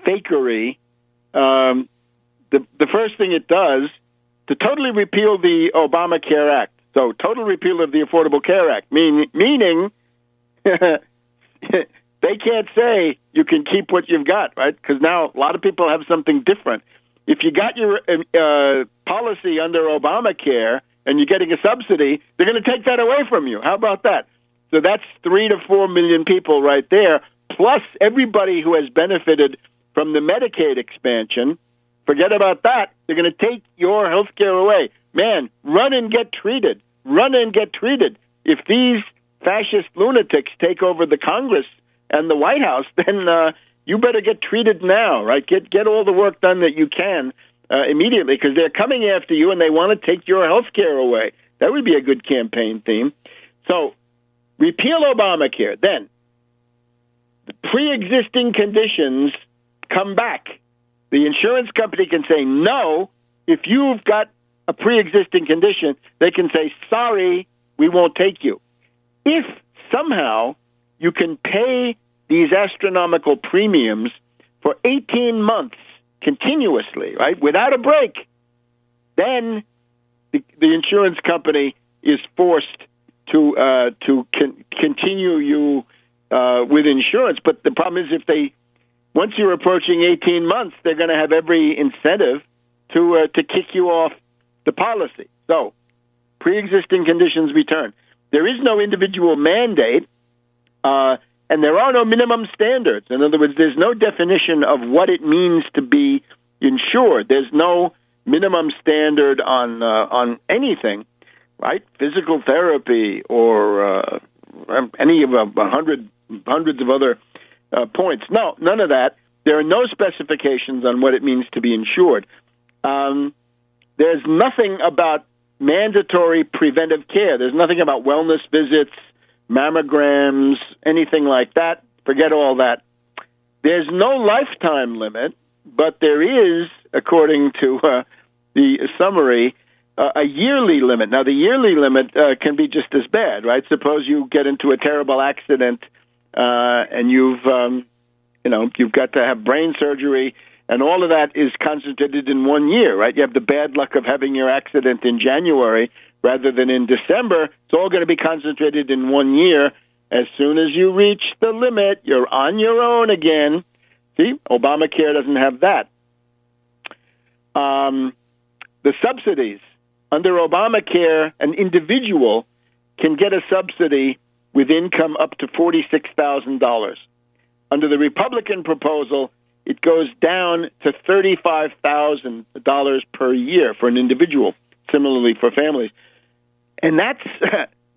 fakery. The first thing it does, to totally repeal the Obamacare Act. So total repeal of the Affordable Care Act, meaning they can't say you can keep what you've got, right? Because now a lot of people have something different. If you got your policy under Obamacare and you're getting a subsidy, they're going to take that away from you. How about that? So that's 3 to 4 million people right there, plus everybody who has benefited from the Medicaid expansion. Forget about that. They're going to take your health care away. Man, run and get treated. Run and get treated. If these fascist lunatics take over the Congress and the White House, then you better get treated now, right? Get all the work done that you can immediately, because they're coming after you and they want to take your health care away. That would be a good campaign theme. So repeal Obamacare. Then the pre-existing conditions come back. The insurance company can say no. If you've got a pre-existing condition, they can say, sorry, we won't take you. If somehow you can pay these astronomical premiums for 18 months continuously, right, without a break, then the insurance company is forced to continue you with insurance. But the problem is, once you're approaching 18 months, they're going to have every incentive to kick you off the policy. So, pre-existing conditions return. There is no individual mandate, and there are no minimum standards. In other words, there's no definition of what it means to be insured. There's no minimum standard on anything, right? Physical therapy or any of hundreds of other points. No, none of that. There are no specifications on what it means to be insured. There's nothing about mandatory preventive care. There's nothing about wellness visits, mammograms, anything like that. Forget all that. There's no lifetime limit, but there is, according to the summary, a yearly limit. Now, the yearly limit can be just as bad, right? Suppose you get into a terrible accident and you've got to have brain surgery, and all of that is concentrated in 1 year, right? You have the bad luck of having your accident in January rather than in December. It's all going to be concentrated in 1 year. As soon as you reach the limit, you're on your own again. See, Obamacare doesn't have that. The subsidies. Under Obamacare, an individual can get a subsidy with income up to $46,000. Under the Republican proposal, it goes down to $35,000 per year for an individual, similarly for families. And that's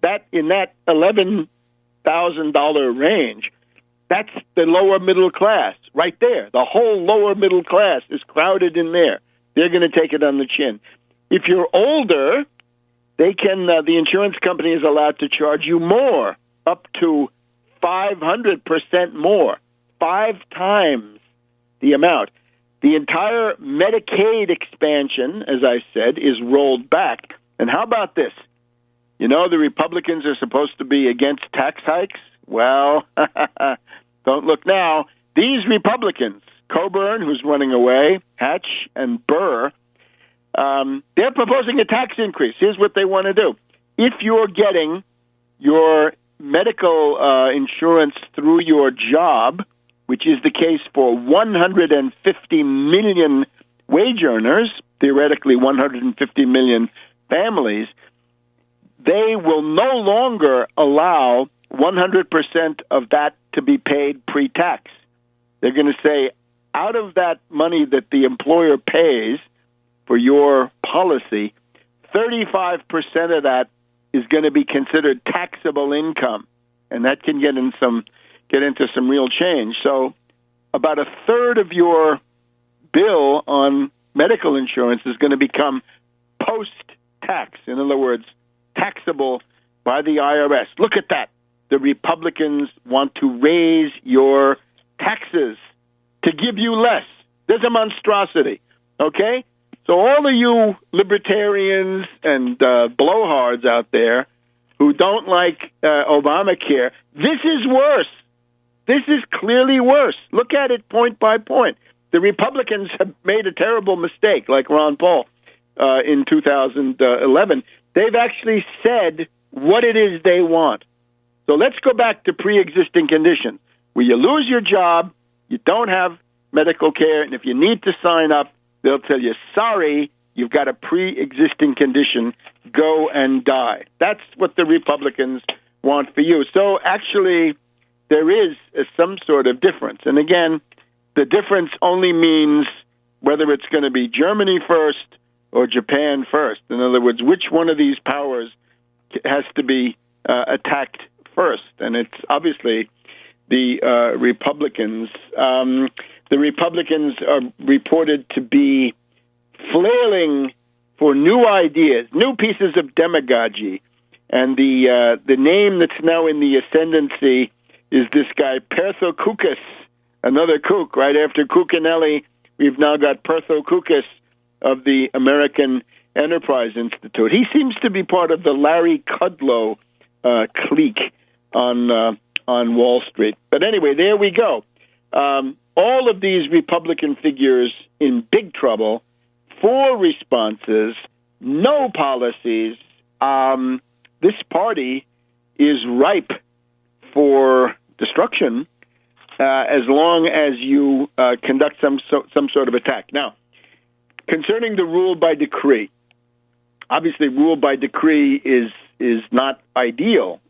that in that $11,000 range, that's the lower middle class right there. The whole lower middle class is crowded in there. They're going to take it on the chin. If you're older, they can. The insurance company is allowed to charge you more, up to 500% more, 5 times the amount. The entire Medicaid expansion, as I said, is rolled back. And how about this? You know, the Republicans are supposed to be against tax hikes. Well, don't look now. These Republicans, Coburn, who's running away, Hatch, and Burr, they're proposing a tax increase. Here's what they want to do. If you're getting your medical insurance through your job, which is the case for 150 million wage earners, theoretically 150 million families, they will no longer allow 100% of that to be paid pre-tax. They're going to say, out of that money that the employer pays for your policy, 35% of that is going to be considered taxable income, and that can get into some real change. So about a third of your bill on medical insurance is going to become post-tax. In other words, taxable by the IRS. Look at that. The Republicans want to raise your taxes to give you less. There's a monstrosity, okay? So all of you libertarians and blowhards out there who don't like Obamacare, this is worse. This is clearly worse. Look at it point by point. The Republicans have made a terrible mistake, like Ron Paul in 2011. They've actually said what it is they want. So let's go back to pre-existing conditions. Where you lose your job, you don't have medical care, and if you need to sign up, they'll tell you, sorry, you've got a pre-existing condition, go and die. That's what the Republicans want for you. So actually, there is some sort of difference. And again, the difference only means whether it's going to be Germany first or Japan first. In other words, which one of these powers has to be attacked first? And it's obviously the Republicans. The Republicans are reported to be flailing for new ideas, new pieces of demagogy. And the name that's now in the ascendancy is this guy, Pertho Koukis, another kook. Right after Kukinelli, we've now got Pertho Koukis of the American Enterprise Institute. He seems to be part of the Larry Kudlow clique on Wall Street. But anyway, there we go. All of these Republican figures in big trouble, 4 responses, no policies. This party is ripe for destruction as long as you conduct some sort of attack. Now, concerning the rule by decree, obviously rule by decree is not ideal.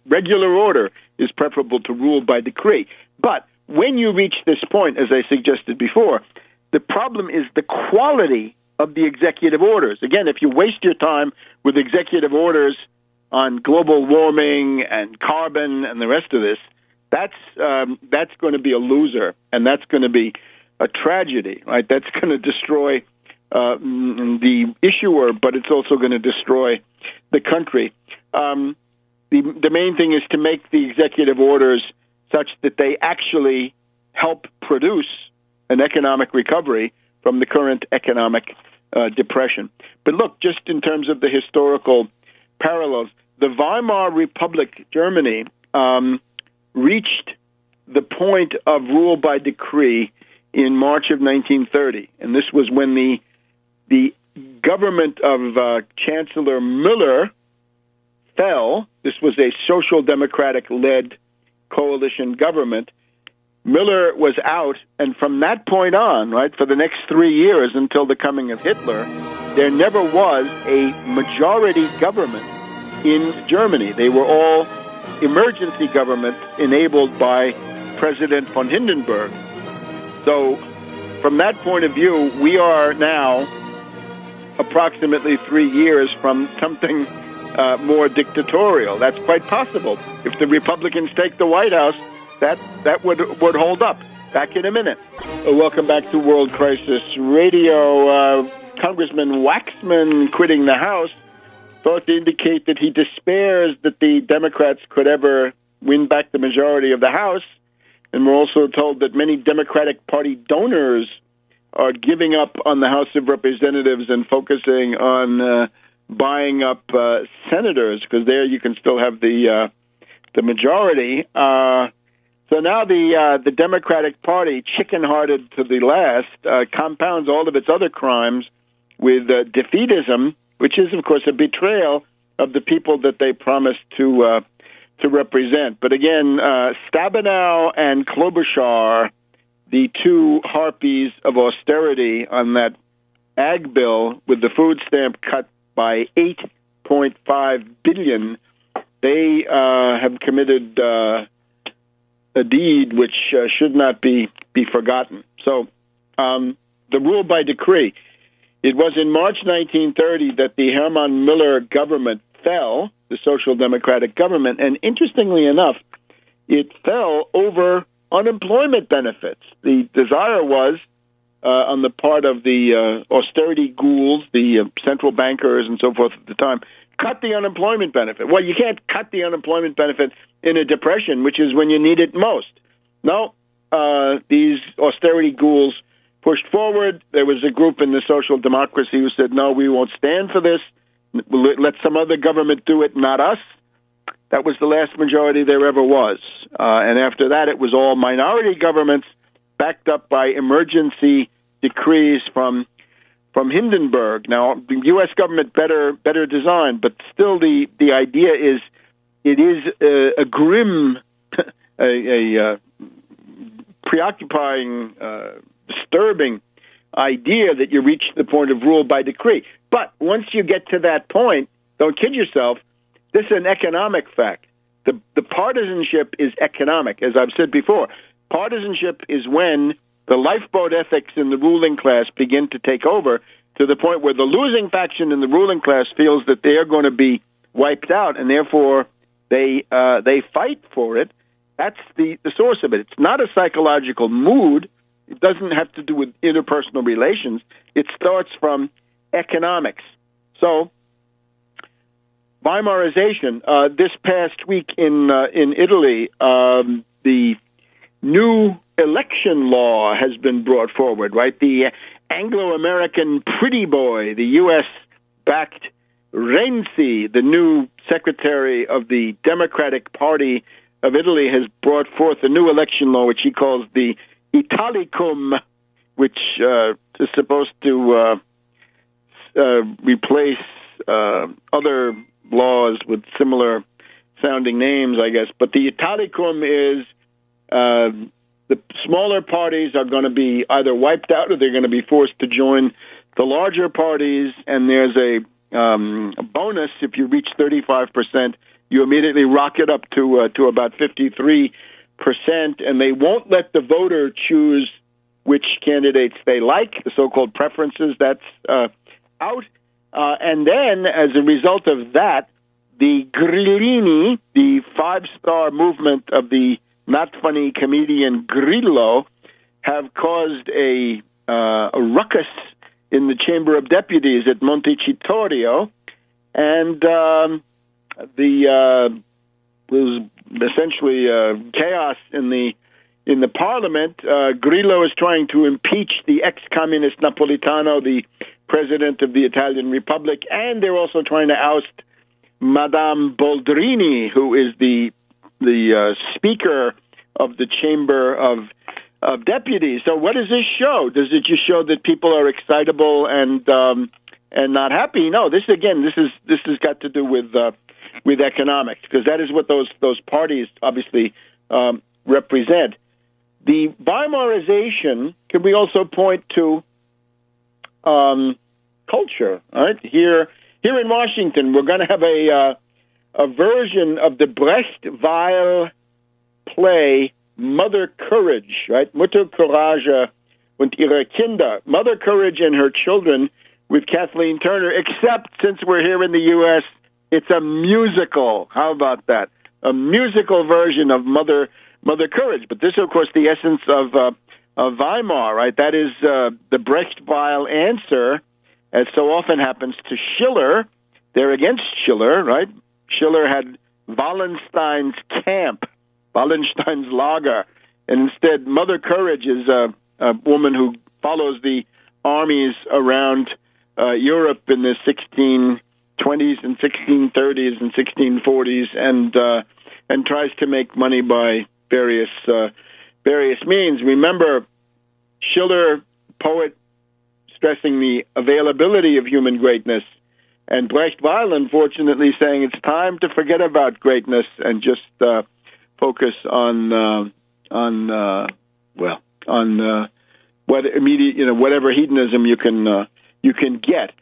Regular order is preferable to rule by decree. But when you reach this point, as I suggested before, the problem is the quality of the executive orders. Again, if you waste your time with executive orders on global warming and carbon and the rest of this, that's going to be a loser, and that's going to be a tragedy, right? That's going to destroy the issuer, but it's also going to destroy the country. The main thing is to make the executive orders such that they actually help produce an economic recovery from the current economic depression. But look, just in terms of the historical parallels, the Weimar Republic, Germany, reached the point of rule by decree in March of 1930. And this was when the government of Chancellor Müller fell. This was a social democratic-led coalition government. Müller was out, and from that point on, right, for the next 3 years until the coming of Hitler, there never was a majority government in Germany. They were all emergency governments enabled by President von Hindenburg. So from that point of view, we are now approximately 3 years from something more dictatorial. That's quite possible. If the Republicans take the White House, that would hold up. Back in a minute. Welcome back to World Crisis Radio. Congressman Waxman quitting the House, thought to indicate that he despairs that the Democrats could ever win back the majority of the House. And we're also told that many Democratic Party donors are giving up on the House of Representatives and focusing on buying up senators, because there you can still have the majority. So now the Democratic Party, chicken-hearted to the last, compounds all of its other crimes with defeatism, which is, of course, a betrayal of the people that they promised to represent. But again, Stabenow and Klobuchar, the two harpies of austerity on that ag bill with the food stamp cut by $8.5 billion, they have committed a deed which should not be forgotten. So the rule by decree. It was in March 1930 that the Hermann Miller government fell, the Social Democratic government, and interestingly enough, it fell over unemployment benefits. The desire was, on the part of the austerity ghouls, the central bankers and so forth at the time, cut the unemployment benefit. Well, you can't cut the unemployment benefit in a depression, which is when you need it most. No, these austerity ghouls pushed forward. There was a group in the social democracy who said, no, we won't stand for this. Let some other government do it, not us. That was the last majority there ever was. And after that, it was all minority governments backed up by emergency decrees from Hindenburg. Now, the U.S. government better designed, but still the idea is it is a grim, a preoccupying, disturbing idea that you reach the point of rule by decree. But once you get to that point, don't kid yourself, this is an economic fact. The partisanship is economic, as I've said before. Partisanship is when the lifeboat ethics in the ruling class begin to take over to the point where the losing faction in the ruling class feels that they are going to be wiped out, and therefore they fight for it. That's the source of it. It's not a psychological mood. It doesn't have to do with interpersonal relations. It starts from economics. So, Weimarization. This past week in Italy, the new election law has been brought forward, right? The Anglo-American pretty boy, the U.S.-backed Renzi, the new secretary of the Democratic Party of Italy, has brought forth a new election law, which he calls the Italicum, which is supposed to replace other laws with similar sounding names, I guess. But the Italicum is the smaller parties are going to be either wiped out or they're going to be forced to join the larger parties, and there's a bonus. If you reach 35%, you immediately rocket up to about 53%, and they won't let the voter choose which candidates they like, the so-called preferences. That's out. And then, as a result of that, the Grillini, the five-star movement of the not-funny comedian Grillo, have caused a ruckus in the Chamber of Deputies at Montecitorio, and was essentially chaos in the parliament. Grillo is trying to impeach the ex-communist Napolitano, the president of the Italian Republic, and they're also trying to oust Madame Boldrini, who is the Speaker of the Chamber of Deputies. So what does this show? Does it just show that people are excitable and not happy? No, this has got to do with economics, because that is what those parties obviously represent. The Weimarization, can we also point to culture? All right, here in Washington, we're going to have a version of the Brecht-Weil play Mother Courage, right? Mutter Courage und ihre Kinder. Mother Courage and her children with Kathleen Turner, except since we're here in the U.S., it's a musical. How about that? A musical version of Mother Courage. But this, of course, the essence of Weimar, right? That is the Brecht-Weil answer, as so often happens, to Schiller. They're against Schiller, right? Schiller had Wallenstein's camp, Wallenstein's Lager, and instead Mother Courage is a woman who follows the armies around Europe in the 1620s and 1630s and 1640s, and tries to make money by various means. Remember, Schiller, poet, stressing the availability of human greatness, and Brecht-Weil, unfortunately, saying it's time to forget about greatness and just focus on what immediate, whatever hedonism you can get.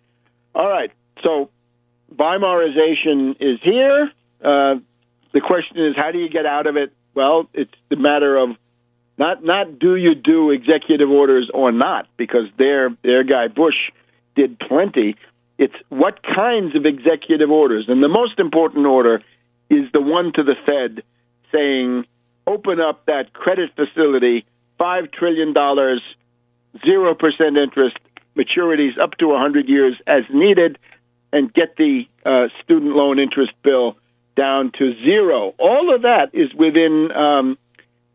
All right, so Weimarization is here. The question is, how do you get out of it? Well, it's the matter of not do you do executive orders or not, because their guy Bush did plenty. It's what kinds of executive orders. And the most important order is the one to the Fed saying, open up that credit facility, $5 trillion, 0% interest, maturities up to 100 years as needed, and get the student loan interest bill down to zero. All of that is within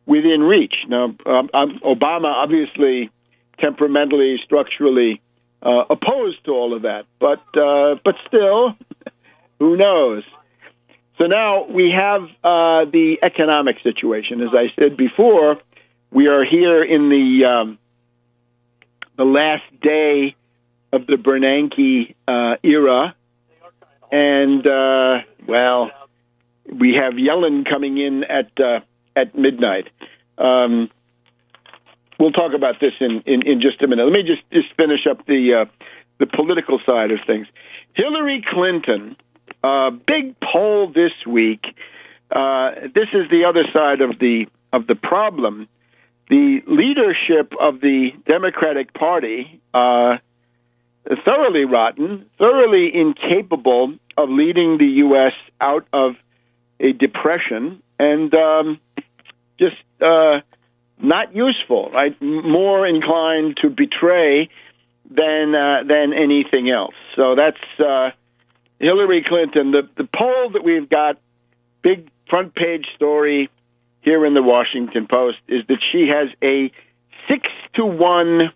reach. Now, Obama obviously temperamentally, structurally opposed to all of that, but still, who knows? So now we have the economic situation. As I said before, we are here in the last day of the Bernanke era, and we have Yellen coming in at midnight. We'll talk about this in just a minute. Let me just finish up the political side of things. Hillary Clinton, big poll this week. This is the other side of the problem. The leadership of the Democratic Party, thoroughly rotten, thoroughly incapable of leading the U.S. out of a depression, and just not useful, right? More inclined to betray than anything else. So that's Hillary Clinton. The poll that we've got, big front page story here in the Washington Post, is that she has a 6-1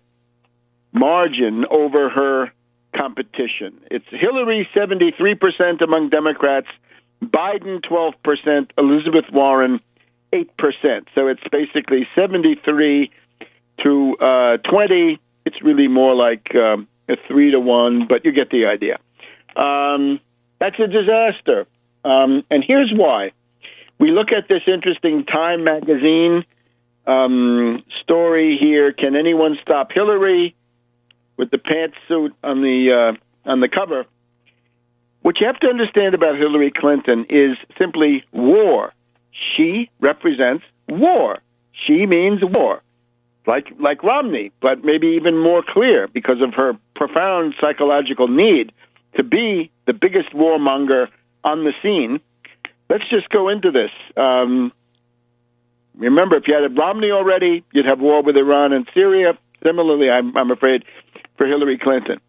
margin over her competition. It's Hillary 73% among Democrats, Biden 12%, Elizabeth Warren 8%. So it's basically 73 to 20. It's really more like a 3-1, but you get the idea. That's a disaster. And here's why. We look at this interesting Time magazine story here. Can anyone stop Hillary? With the pantsuit on the cover. What you have to understand about Hillary Clinton is simply war. She represents war. She means war, like Romney, but maybe even more clear because of her profound psychological need to be the biggest warmonger on the scene. Let's just go into this. Remember, if you had Romney already, you'd have war with Iran and Syria. Similarly, I'm afraid, for Hillary Clinton.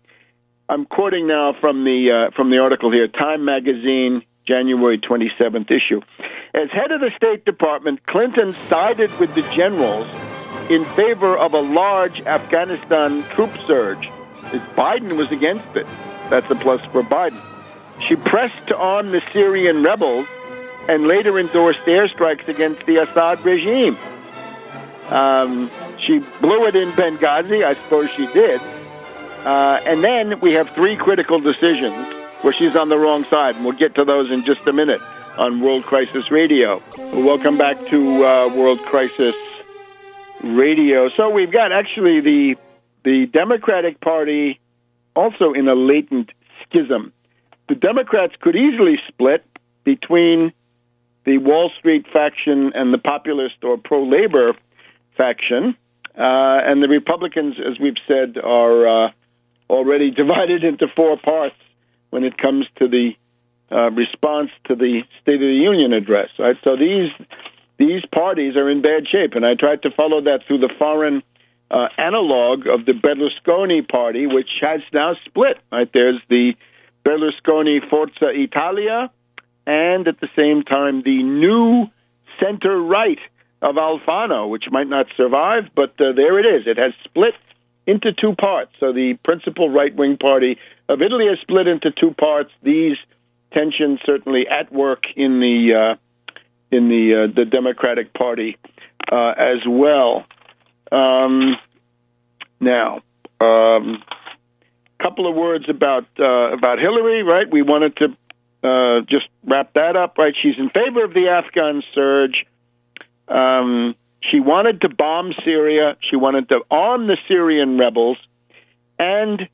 I'm quoting now from the article here, Time magazine, January 27th issue. As head of the State Department, Clinton sided with the generals in favor of a large Afghanistan troop surge. Biden was against it. That's a plus for Biden. She pressed to arm the Syrian rebels and later endorsed airstrikes against the Assad regime. She blew it in Benghazi. I suppose she did. And then we have three critical decisions where she's on the wrong side, and we'll get to those in just a minute on World Crisis Radio. Welcome back to World Crisis Radio. So we've got actually the Democratic Party also in a latent schism. The Democrats could easily split between the Wall Street faction and the populist or pro-labor faction. And the Republicans, as we've said, are already divided into four parts when it comes to the response to the State of the Union address. Right? So these parties are in bad shape, and I tried to follow that through the foreign analog of the Berlusconi party, which has now split. Right? There's the Berlusconi Forza Italia, and at the same time, the new center-right of Alfano, which might not survive, but there it is. It has split into two parts. So the principal right-wing party of Italy has split into two parts. These tensions certainly at work in the Democratic Party as well. Now, couple of words about Hillary. Right, we wanted to just wrap that up. Right, she's in favor of the Afghan surge. She wanted to bomb Syria. She wanted to arm the Syrian rebels. And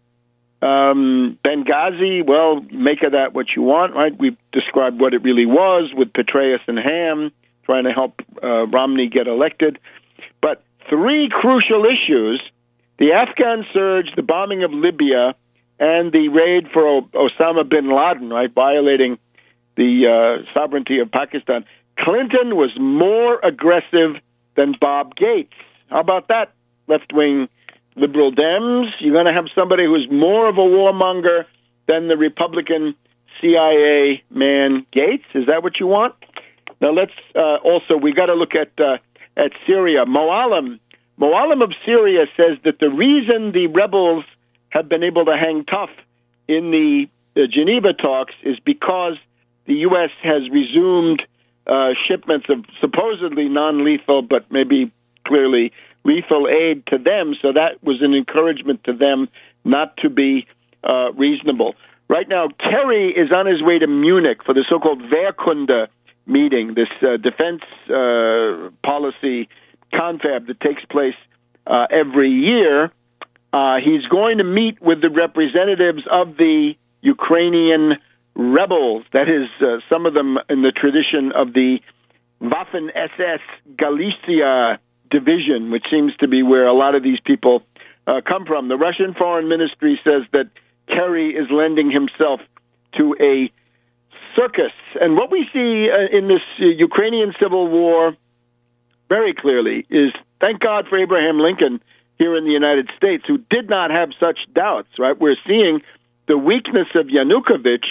Benghazi, well, make of that what you want, right? We've described what it really was with Petraeus and Ham trying to help Romney get elected. But three crucial issues, the Afghan surge, the bombing of Libya, and the raid for Osama bin Laden, right, violating the sovereignty of Pakistan. Clinton was more aggressive than Bob Gates. How about that, left-wing liberal Dems? You're going to have somebody who's more of a warmonger than the Republican CIA man Gates? Is that what you want? Now let's also, we got to look at Syria. Moallem of Syria says that the reason the rebels have been able to hang tough in the Geneva talks is because the U.S. has resumed shipments of supposedly non-lethal, but maybe clearly lethal aid to them. So that was an encouragement to them not to be reasonable. Right now, Kerry is on his way to Munich for the so-called Wehrkunde meeting, this defense policy confab that takes place every year. He's going to meet with the representatives of the Ukrainian rebels, that is, some of them in the tradition of the Waffen-SS Galicia division, which seems to be where a lot of these people come from. The Russian Foreign Ministry says that Kerry is lending himself to a circus. And what we see in this Ukrainian civil war very clearly is, thank God for Abraham Lincoln here in the United States, who did not have such doubts, right? We're seeing the weakness of Yanukovych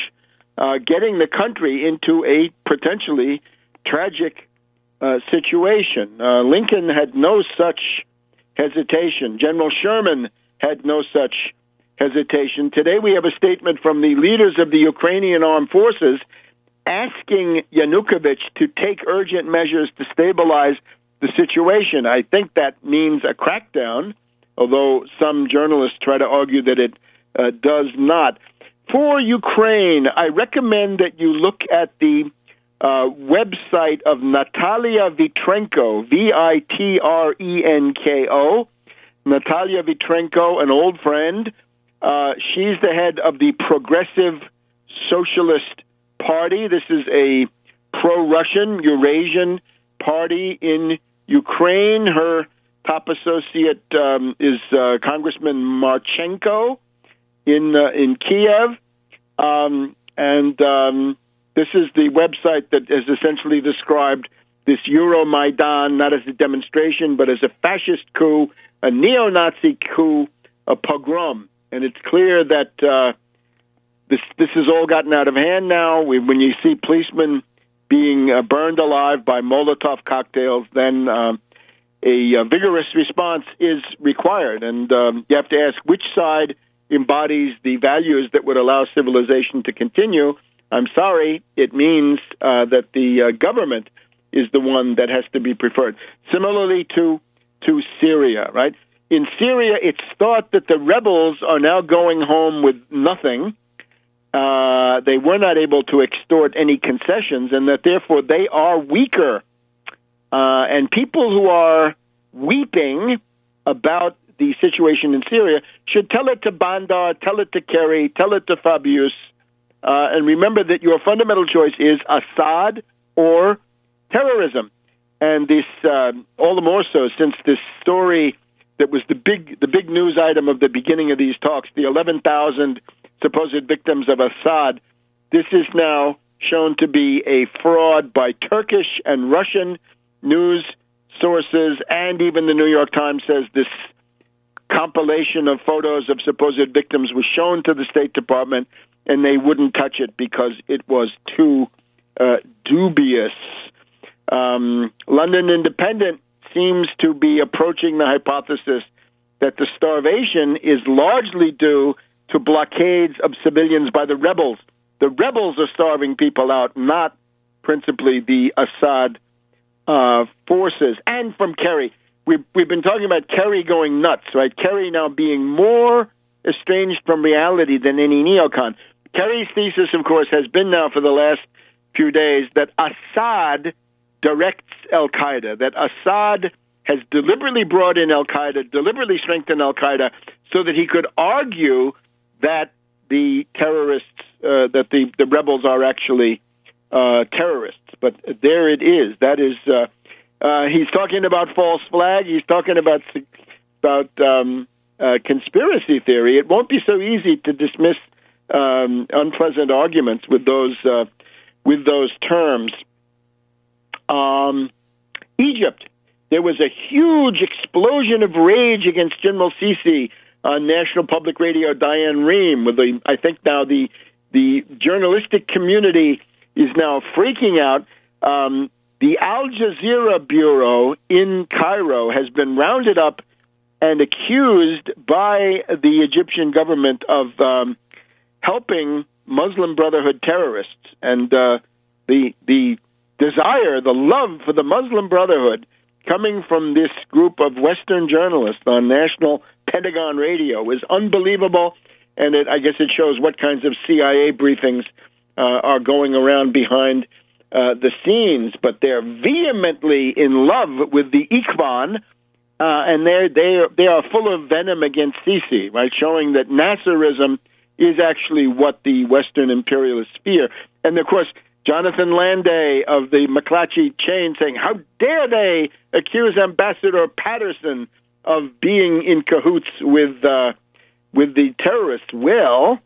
getting the country into a potentially tragic situation. Lincoln had no such hesitation. General Sherman had no such hesitation. Today we have a statement from the leaders of the Ukrainian armed forces asking Yanukovych to take urgent measures to stabilize the situation. I think that means a crackdown, although some journalists try to argue that it does not. For Ukraine, I recommend that you look at the website of Natalia Vitrenko, Vitrenko. Natalia Vitrenko, an old friend. She's the head of the Progressive Socialist Party. This is a pro-Russian, Eurasian party in Ukraine. Her top associate is Congressman Marchenko in Kiev. This is the website that has essentially described this Euromaidan not as a demonstration, but as a fascist coup, a neo-Nazi coup, a pogrom. And it's clear that this has all gotten out of hand now. When you see policemen being burned alive by Molotov cocktails, then a vigorous response is required. And you have to ask which side embodies the values that would allow civilization to continue. I'm sorry, it means that the government is the one that has to be preferred. Similarly to Syria, right? In Syria, it's thought that the rebels are now going home with nothing. They were not able to extort any concessions, and that therefore they are weaker. And people who are weeping about the situation in Syria should tell it to Bandar, tell it to Kerry, tell it to Fabius, and remember that your fundamental choice is Assad or terrorism. And this, all the more so since this story that was the big news item of the beginning of these talks, the 11,000 supposed victims of Assad, this is now shown to be a fraud by Turkish and Russian news sources, and even the New York Times says this compilation of photos of supposed victims was shown to the State Department, and they wouldn't touch it because it was too dubious. London Independent seems to be approaching the hypothesis that the starvation is largely due to blockades of civilians by the rebels. The rebels are starving people out, not principally the Assad forces. And from Kerry, we've been talking about Kerry going nuts, right? Kerry now being more estranged from reality than any neocon. Kerry's thesis, of course, has been now for the last few days that Assad directs al-Qaeda, that Assad has deliberately brought in al-Qaeda, deliberately strengthened al-Qaeda, so that he could argue that the terrorists, that the rebels are actually terrorists. But there it is. That is, he's talking about false flag. He's talking about conspiracy theory. It won't be so easy to dismiss unpleasant arguments with those terms. Egypt. There was a huge explosion of rage against General Sisi on National Public Radio, Diane Rehm. I think now the journalistic community is now freaking out. The Al Jazeera Bureau in Cairo has been rounded up and accused by the Egyptian government of helping Muslim Brotherhood terrorists. And the desire, the love for the Muslim Brotherhood coming from this group of Western journalists on National Pentagon Radio is unbelievable, and I guess it shows what kinds of CIA briefings are going around behind the scenes. But they're vehemently in love with the Ikhwan, and they are full of venom against Sisi, right? Showing that Nasserism is actually what the Western imperialists fear. And of course, Jonathan Landay of the McClatchy chain saying, how dare they accuse Ambassador Patterson of being in cahoots with the terrorists? Well,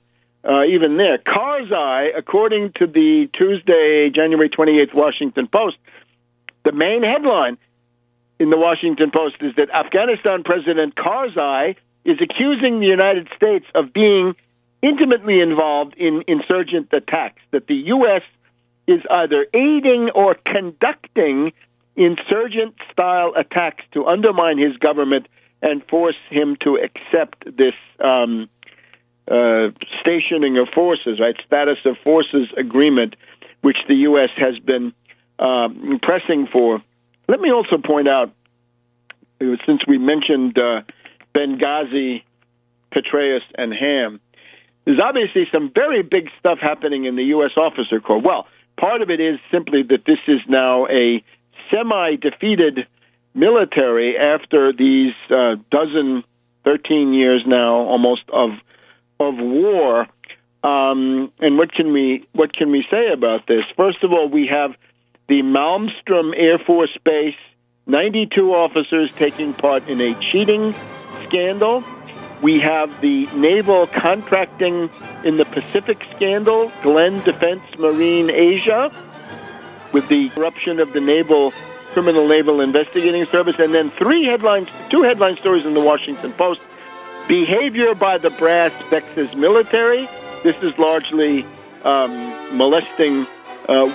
even there, Karzai, according to the Tuesday, January 28th Washington Post, the main headline in the Washington Post is that Afghanistan President Karzai is accusing the United States of being intimately involved in insurgent attacks, that the U.S. is either aiding or conducting insurgent-style attacks to undermine his government and force him to accept this stationing of forces, right, status of forces agreement, which the U.S. has been pressing for. Let me also point out, since we mentioned Benghazi, Petraeus, and Ham, there's obviously some very big stuff happening in the U.S. Officer Corps. Well, part of it is simply that this is now a semi-defeated military after these 13 years now almost of war. And what can we say about this? First of all, we have the Malmstrom Air Force Base, 92 officers taking part in a cheating scandal. We have the naval contracting in the Pacific scandal, Glenn Defense Marine Asia, with the corruption of the Criminal Naval Investigating Service, and then two headline stories in the Washington Post. Behavior by the brass vexes military. This is largely molesting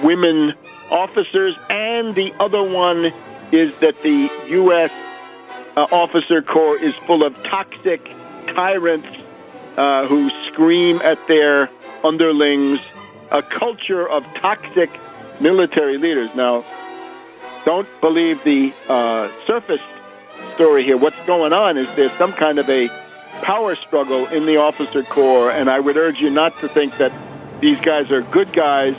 women officers, and the other one is that the U.S. Officer Corps is full of toxic tyrants who scream at their underlings, a culture of toxic military leaders. Now, don't believe the surface story here. What's going on is there's some kind of a power struggle in the Officer Corps, and I would urge you not to think that these guys are good guys.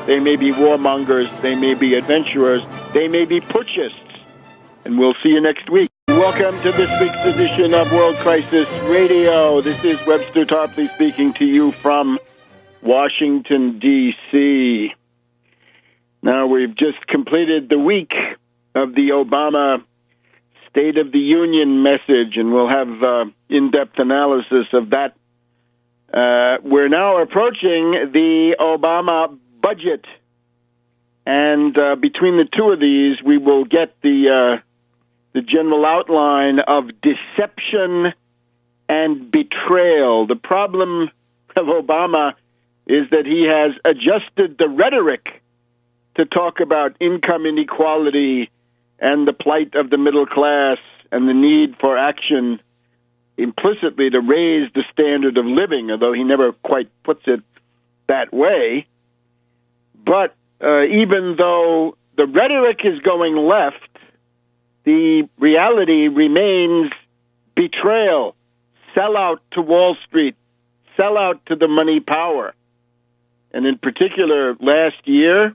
They may be warmongers, they may be adventurers, they may be putschists. And we'll see you next week. Welcome to this week's edition of World Crisis Radio. This is Webster Tarpley speaking to you from Washington, D.C. Now, we've just completed the week of the Obama State of the Union message, and we'll have in-depth analysis of that. We're now approaching the Obama budget, and between the two of these, we will get the general outline of deception and betrayal. The problem of Obama is that he has adjusted the rhetoric to talk about income inequality and the plight of the middle class and the need for action implicitly to raise the standard of living, although he never quite puts it that way. But even though the rhetoric is going left, the reality remains betrayal, sellout to Wall Street, sellout to the money power. And in particular, last year,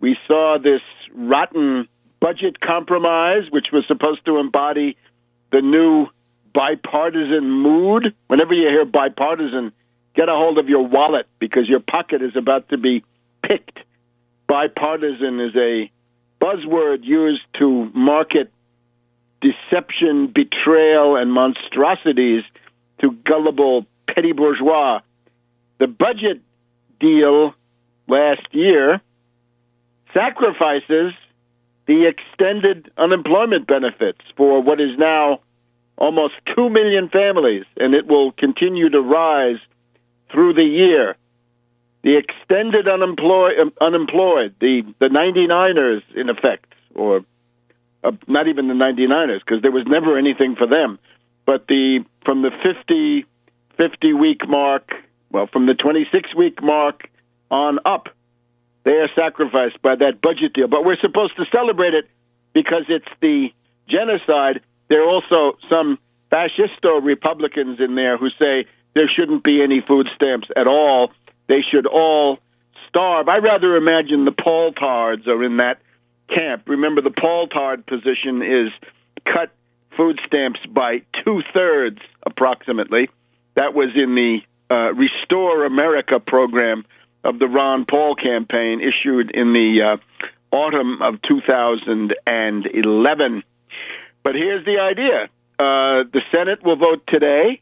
we saw this rotten budget compromise, which was supposed to embody the new bipartisan mood. Whenever you hear bipartisan, get a hold of your wallet because your pocket is about to be picked. Bipartisan is a buzzword used to market deception, betrayal, and monstrosities to gullible petty bourgeois. The budget deal last year sacrifices the extended unemployment benefits for what is now almost 2 million families, and it will continue to rise through the year. The extended unemployed, the 99ers, in effect, or not even the 99ers, because there was never anything for them, but from the 50-week mark, well, from the 26-week mark on up, they are sacrificed by that budget deal. But we're supposed to celebrate it because it's the genocide. There are also some fascisto Republicans in there who say there shouldn't be any food stamps at all. They should all starve. I rather imagine the Paul-tards are in that camp. Remember, the Paul-tard position is cut food stamps by 2/3, approximately. That was in the Restore America program of the Ron Paul campaign issued in the autumn of 2011. But here's the idea. The Senate will vote today,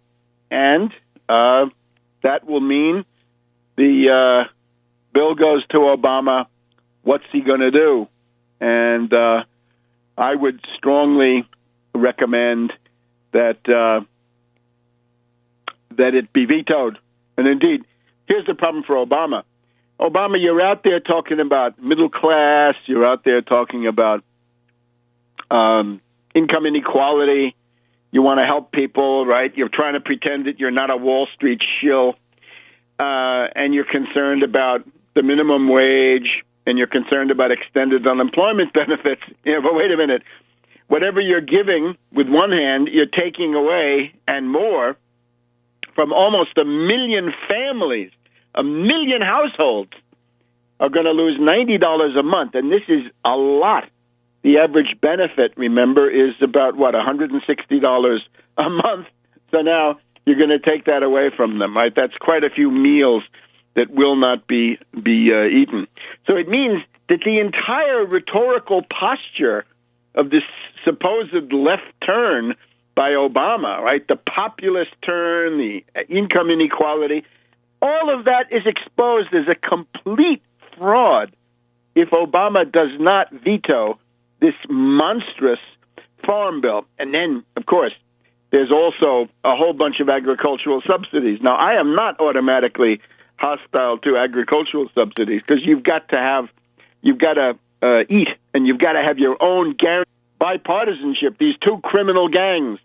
and that will mean the bill goes to Obama. What's he going to do? And I would strongly recommend that it be vetoed. And indeed, here's the problem for Obama. Obama, you're out there talking about middle class. You're out there talking about income inequality. You want to help people, right? You're trying to pretend that you're not a Wall Street shill. And you're concerned about the minimum wage, and you're concerned about extended unemployment benefits. But wait a minute. Whatever you're giving with one hand, you're taking away and more from almost 1 million families. 1 million households are going to lose $90 a month, and this is a lot. The average benefit, remember, is about, $160 a month. So now you're going to take that away from them, right? That's quite a few meals that will not be eaten. So it means that the entire rhetorical posture of this supposed left turn by Obama, right, the populist turn, the income inequality, all of that is exposed as a complete fraud if Obama does not veto this monstrous farm bill. And then, of course, there's also a whole bunch of agricultural subsidies. Now, I am not automatically hostile to agricultural subsidies because you've got to eat, and you've got to have your own bipartisanship. These two criminal gangs,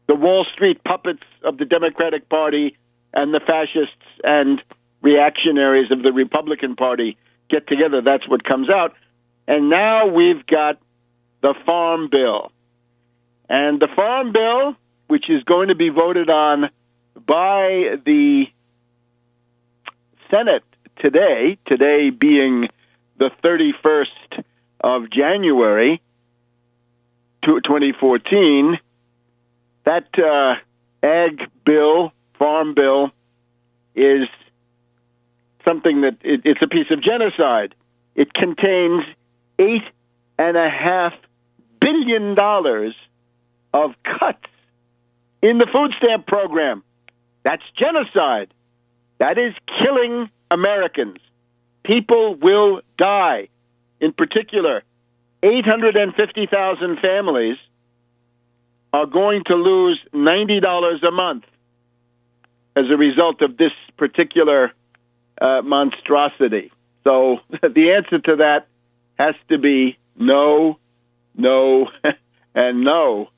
the Wall Street puppets of the Democratic Party and the fascists and reactionaries of the Republican Party get together. That's what comes out. And now we've got the Farm Bill. And the Farm Bill, which is going to be voted on by the Senate today being the 31st of January 2014, that ag bill, farm bill, is something that it's a piece of genocide. it contains $8.5 billion of cuts in the food stamp program. That's genocide. That is killing Americans. People will die. In particular, 850,000 families are going to lose $90 a month as a result of this particular monstrosity. So the answer to that has to be no, no, and no.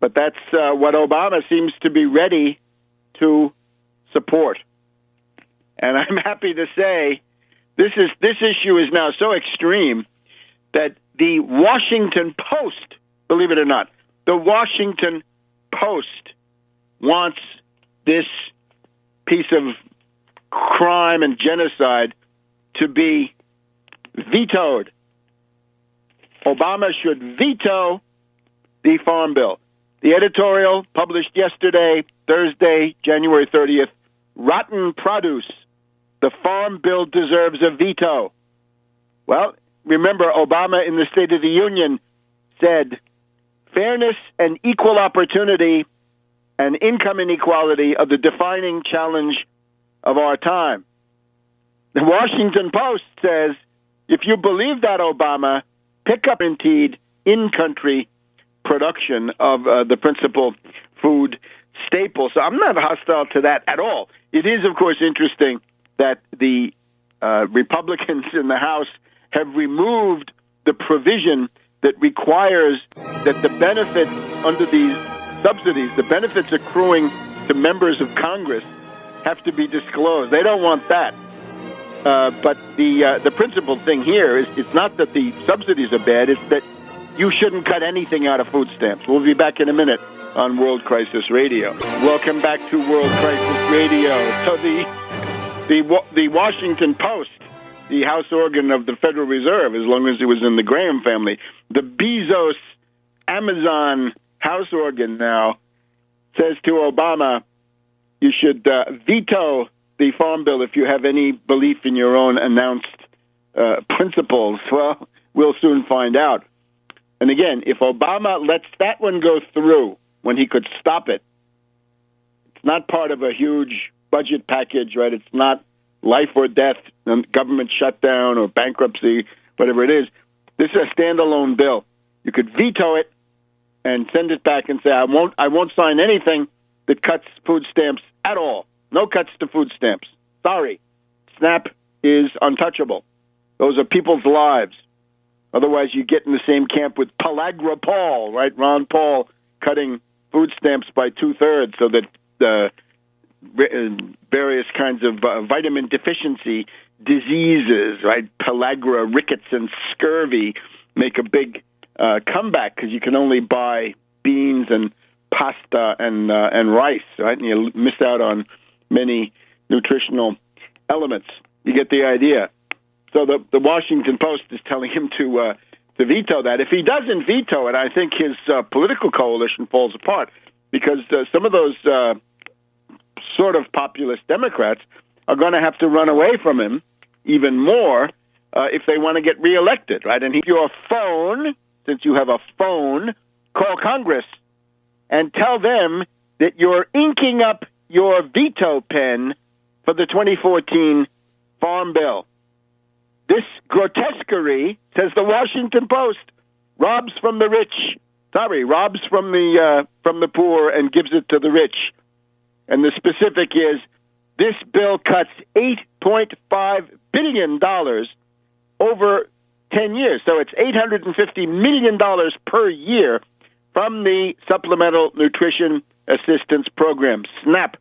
But that's what Obama seems to be ready to support. And I'm happy to say this issue is now so extreme that the Washington Post, believe it or not, the Washington Post wants this piece of crime and genocide to be vetoed. Obama should veto the Farm Bill. The editorial published yesterday, Thursday, January 30th, Rotten Produce. The Farm Bill deserves a veto. Well, remember, Obama in the State of the Union said, fairness and equal opportunity and income inequality are the defining challenge of our time. The Washington Post says, if you believe that, Obama, pick up indeed in-country production of the principal food staple. So I'm not hostile to that at all. It is, of course, interesting that the Republicans in the House have removed the provision that requires that the benefits under these subsidies, the benefits accruing to members of Congress, have to be disclosed. They don't want that. But the principal thing here is it's not that the subsidies are bad, it's that you shouldn't cut anything out of food stamps. We'll be back in a minute on World Crisis Radio. Welcome back to World Crisis Radio. So the Washington Post, the house organ of the Federal Reserve, as long as it was in the Graham family, the Bezos Amazon house organ now, says to Obama, you should veto the Farm Bill if you have any belief in your own announced principles. Well, we'll soon find out. And again, if Obama lets that one go through when he could stop it, it's not part of a huge budget package, right? It's not life or death, government shutdown or bankruptcy, whatever it is. This is a standalone bill. You could veto it and send it back and say, I won't sign anything that cuts food stamps at all. No cuts to food stamps. Sorry. SNAP is untouchable. Those are people's lives. Otherwise, you get in the same camp with Pellagra Paul, right? Ron Paul cutting food stamps by 2/3 so that various kinds of vitamin deficiency diseases, right? Pellagra, rickets, and scurvy make a big comeback because you can only buy beans and pasta and rice, right? And you miss out on many nutritional elements. You get the idea. So the Washington Post is telling him to veto that. If he doesn't veto it, I think his political coalition falls apart because some of those sort of populist Democrats are going to have to run away from him even more if they want to get reelected, right? And your phone, since you have a phone, call Congress and tell them that you're inking up your veto pen for the 2014 Farm Bill. This grotesquerie, says the Washington Post, robs from the poor and gives it to the rich. And the specific is, this bill cuts $8.5 billion over 10 years. So it's $850 million per year from the Supplemental Nutrition Assistance Program, SNAP,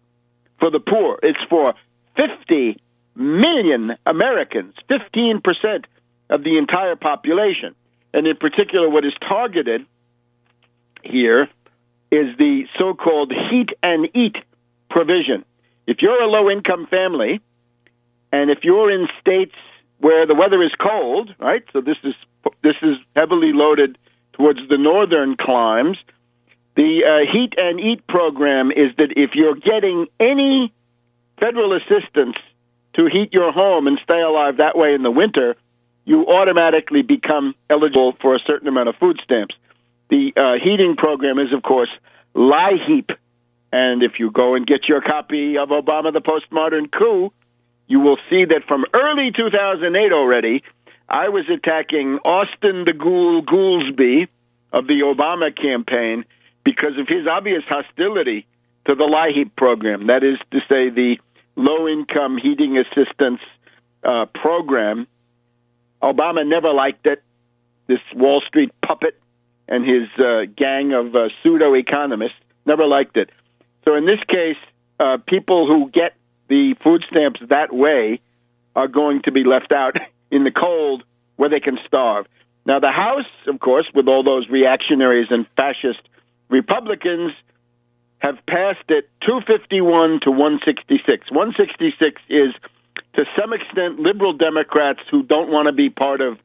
for the poor. It's for 50 million Americans, 15% of the entire population. And in particular, what is targeted here is the so-called heat and eat provision. If you're a low-income family, and if you're in states where the weather is cold, right? So this is heavily loaded towards the northern climes. The heat and eat program is that if you're getting any federal assistance to heat your home and stay alive that way in the winter, you automatically become eligible for a certain amount of food stamps. The heating program is, of course, LIHEAP. And if you go and get your copy of Obama, the Postmodern Coup, you will see that from early 2008 already, I was attacking Austin the Ghoul Goolsby of the Obama campaign because of his obvious hostility to the LIHEAP program. That is to say, the low-income heating assistance program. Obama never liked it. This Wall Street puppet and his gang of pseudo-economists never liked it. So in this case, people who get the food stamps that way are going to be left out in the cold where they can starve. Now, the House, of course, with all those reactionaries and fascist Republicans, have passed it 251 to 166. 166 is, to some extent, liberal Democrats who don't want to be part of